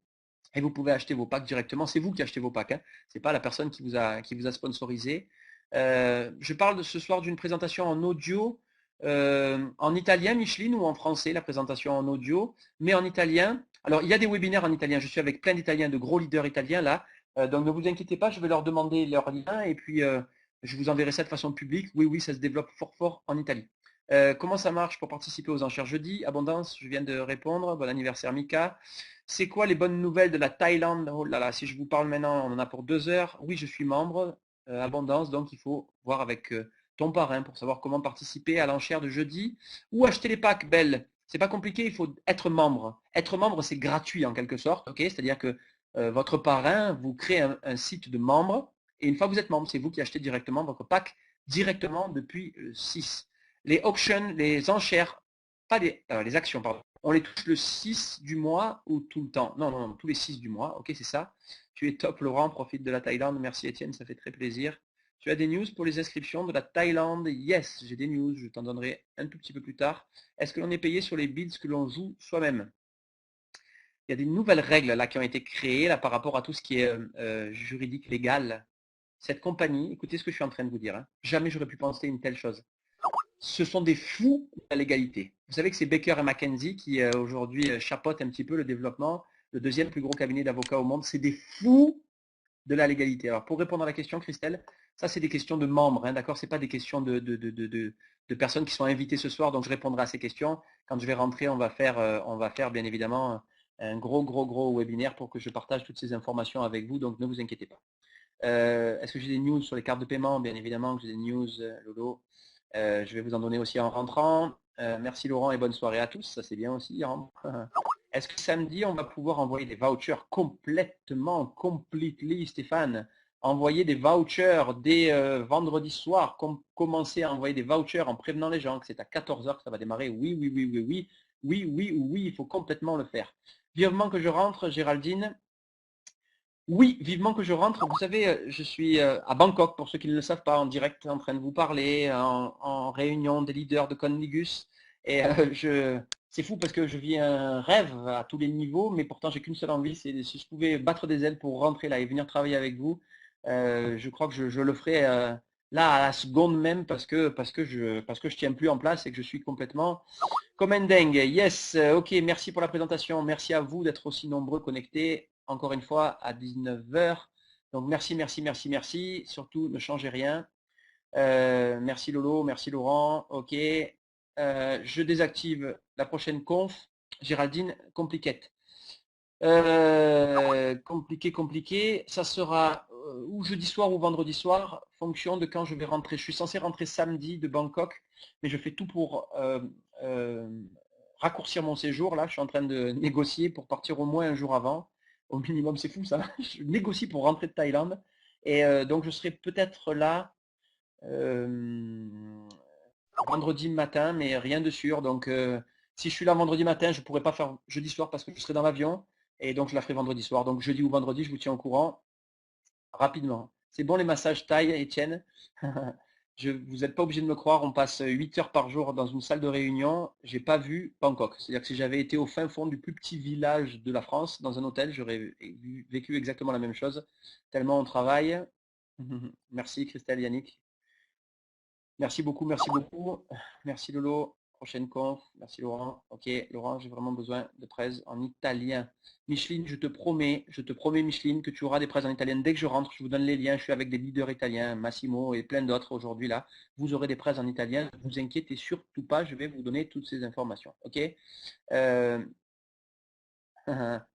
et vous pouvez acheter vos packs directement. C'est vous qui achetez vos packs, hein. Ce n'est pas la personne qui vous a sponsorisé. Je parle ce soir d'une présentation en audio, en italien, Micheline, ou en français, la présentation en audio, mais en italien. Alors, il y a des webinaires en italien. Je suis avec plein d'Italiens, de gros leaders italiens là. Donc, ne vous inquiétez pas, je vais leur demander leur lien et puis je vous enverrai ça de façon publique. Oui, oui, ça se développe fort, fort en Italie. Comment ça marche pour participer aux enchères jeudi? Abondance, je viens de répondre. Bon anniversaire Mika. C'est quoi les bonnes nouvelles de la Thaïlande? Oh là là, si je vous parle maintenant, on en a pour 2 heures. Oui, je suis membre Abondance, donc il faut voir avec ton parrain pour savoir comment participer à l'enchère de jeudi ou acheter les packs. Belle, c'est pas compliqué, il faut être membre. Être membre, c'est gratuit en quelque sorte, ok? C'est-à-dire que votre parrain vous crée un site de membre et une fois que vous êtes membre, c'est vous qui achetez directement votre pack directement depuis le 6. Les auctions, les enchères, pas les actions, pardon. On les touche le 6 du mois ou tout le temps? Non, non, non, tous les 6 du mois. Ok, c'est ça. Tu es top, Laurent. Profite de la Thaïlande. Merci, Étienne. Ça fait très plaisir. Tu as des news pour les inscriptions de la Thaïlande? Yes, j'ai des news. Je t'en donnerai un tout petit peu plus tard. Est-ce que l'on est payé sur les bids que l'on joue soi-même? Il y a des nouvelles règles là qui ont été créées là par rapport à tout ce qui est juridique, légal. Cette compagnie, écoutez ce que je suis en train de vous dire, hein. Jamais j'aurais pu penser une telle chose. Ce sont des fous de la légalité. Vous savez que c'est Baker et McKenzie qui aujourd'hui chapeautent un petit peu le développement, le deuxième plus gros cabinet d'avocats au monde. C'est des fous de la légalité. Alors pour répondre à la question, Christelle, ça c'est des questions de membres, hein, d'accord? C'est pas des questions de personnes qui sont invitées ce soir, donc je répondrai à ces questions. Quand je vais rentrer, on va faire bien évidemment un gros webinaire pour que je partage toutes ces informations avec vous, donc ne vous inquiétez pas. Est-ce que j'ai des news sur les cartes de paiement? Bien évidemment que j'ai des news, Lolo. Je vais vous en donner aussi en rentrant. Merci Laurent et bonne soirée à tous. Ça c'est bien aussi. Hein. Est-ce que samedi on va pouvoir envoyer des vouchers complètement, completely, Stéphane? Envoyer des vouchers dès vendredi soir. Commencer à envoyer des vouchers en prévenant les gens que c'est à 14 heures que ça va démarrer. Oui, oui, oui, oui, oui. Oui, oui, oui, il faut complètement le faire. Vivement que je rentre, Géraldine. Oui, vivement que je rentre. Vous savez, je suis à Bangkok, pour ceux qui ne le savent pas, en direct en train de vous parler, en réunion des leaders de Connigus. Et c'est fou parce que je vis un rêve à tous les niveaux, mais pourtant j'ai qu'une seule envie, c'est si je pouvais battre des ailes pour rentrer là et venir travailler avec vous. Je crois que je le ferai là à la seconde même parce que je tiens plus en place et que je suis complètement comme un dingue. Yes, ok, merci pour la présentation. Merci à vous d'être aussi nombreux connectés. Encore une fois, à 19 heures. Donc merci, merci, merci, merci. Surtout, ne changez rien. Merci Lolo, merci Laurent. Ok. Je désactive la prochaine conf. Géraldine, compliquette. Compliqué. Ça sera ou jeudi soir ou vendredi soir, fonction de quand je vais rentrer. Je suis censé rentrer samedi de Bangkok, mais je fais tout pour raccourcir mon séjour. Là, je suis en train de négocier pour partir au moins un jour avant. Au minimum, c'est fou ça. Je négocie pour rentrer de Thaïlande. Et donc, je serai peut-être là vendredi matin, mais rien de sûr. Donc, si je suis là vendredi matin, je ne pourrai pas faire jeudi soir parce que je serai dans l'avion. Et donc, je la ferai vendredi soir. Donc, jeudi ou vendredi, je vous tiens au courant rapidement. C'est bon les massages taille, Étienne? Vous n'êtes pas obligé de me croire, on passe 8 heures par jour dans une salle de réunion. J'ai pas vu Bangkok. C'est-à-dire que si j'avais été au fin fond du plus petit village de la France, dans un hôtel, j'aurais vécu exactement la même chose. Tellement on travaille. Merci Christelle, Yannick. Merci beaucoup, merci beaucoup. Merci Lolo. Prochaine conf. Merci Laurent. Ok, Laurent, j'ai vraiment besoin de prêts en italien. Micheline, je te promets Micheline, que tu auras des prêts en italien. Dès que je rentre, je vous donne les liens. Je suis avec des leaders italiens, Massimo et plein d'autres aujourd'hui là. Vous aurez des prêts en italien. Ne vous inquiétez surtout pas, je vais vous donner toutes ces informations. Ok.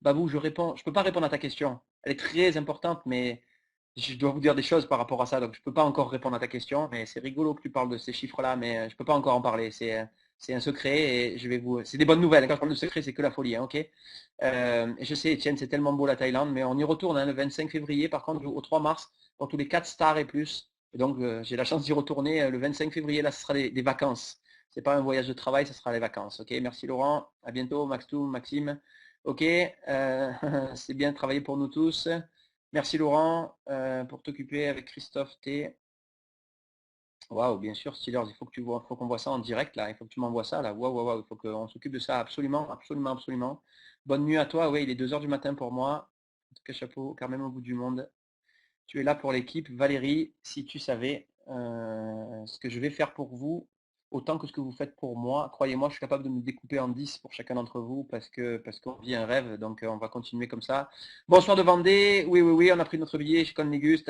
Babou, je ne peux pas répondre à ta question. Elle est très importante, mais je dois vous dire des choses par rapport à ça, donc je ne peux pas encore répondre à ta question, mais c'est rigolo que tu parles de ces chiffres-là, mais je ne peux pas encore en parler. C'est un secret et c'est des bonnes nouvelles. Quand je parle de secret, c'est que la folie, hein, ok? Et je sais, Etienne, c'est tellement beau la Thaïlande, mais on y retourne hein, le 25 février, par contre, au 3 mars, pour tous les 4 stars et plus. Et donc, j'ai la chance d'y retourner le 25 février. Là, ce sera des vacances. Ce n'est pas un voyage de travail, ce sera les vacances. Ok, merci Laurent. À bientôt, Maxtou, Maxime. Ok, c'est bien de travailler pour nous tous. Merci Laurent pour t'occuper avec Christophe T. Waouh, bien sûr, Steelers, il faut que tu vois, faut qu'on voit ça en direct là. Il faut que tu m'envoies ça là. Waouh, waouh, waouh, il faut qu'on s'occupe de ça absolument, absolument, absolument. Bonne nuit à toi. Oui, il est 2 h du matin pour moi. En tout cas, chapeau, quand même au bout du monde. Tu es là pour l'équipe. Valérie, si tu savais ce que je vais faire pour vous, autant que ce que vous faites pour moi, croyez-moi, je suis capable de me découper en 10 pour chacun d'entre vous parce qu'on vit un rêve, donc on va continuer comme ça. Bonsoir de Vendée, oui, oui, oui, on a pris notre billet chez Connégus,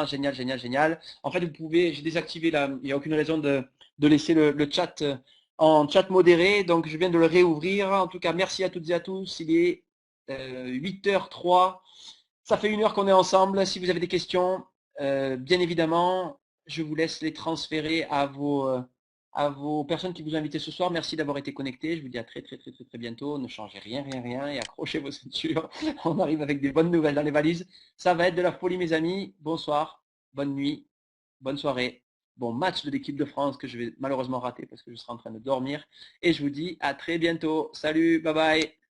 génial, génial, génial. En fait, vous pouvez, j'ai désactivé là, il n'y a aucune raison de laisser le chat en chat modéré, donc je viens de le réouvrir. En tout cas, merci à toutes et à tous. Il est 8h03. Ça fait 1 heure qu'on est ensemble. Si vous avez des questions, bien évidemment, je vous laisse les transférer à vos personnes qui vous ont invité ce soir. Merci d'avoir été connectés. Je vous dis à très très très très très bientôt. Ne changez rien, rien, rien et accrochez vos ceintures. On arrive avec des bonnes nouvelles dans les valises. Ça va être de la folie, mes amis. Bonsoir, bonne nuit, bonne soirée. Bon match de l'équipe de France que je vais malheureusement rater parce que je serai en train de dormir. Et je vous dis à très bientôt. Salut, bye bye.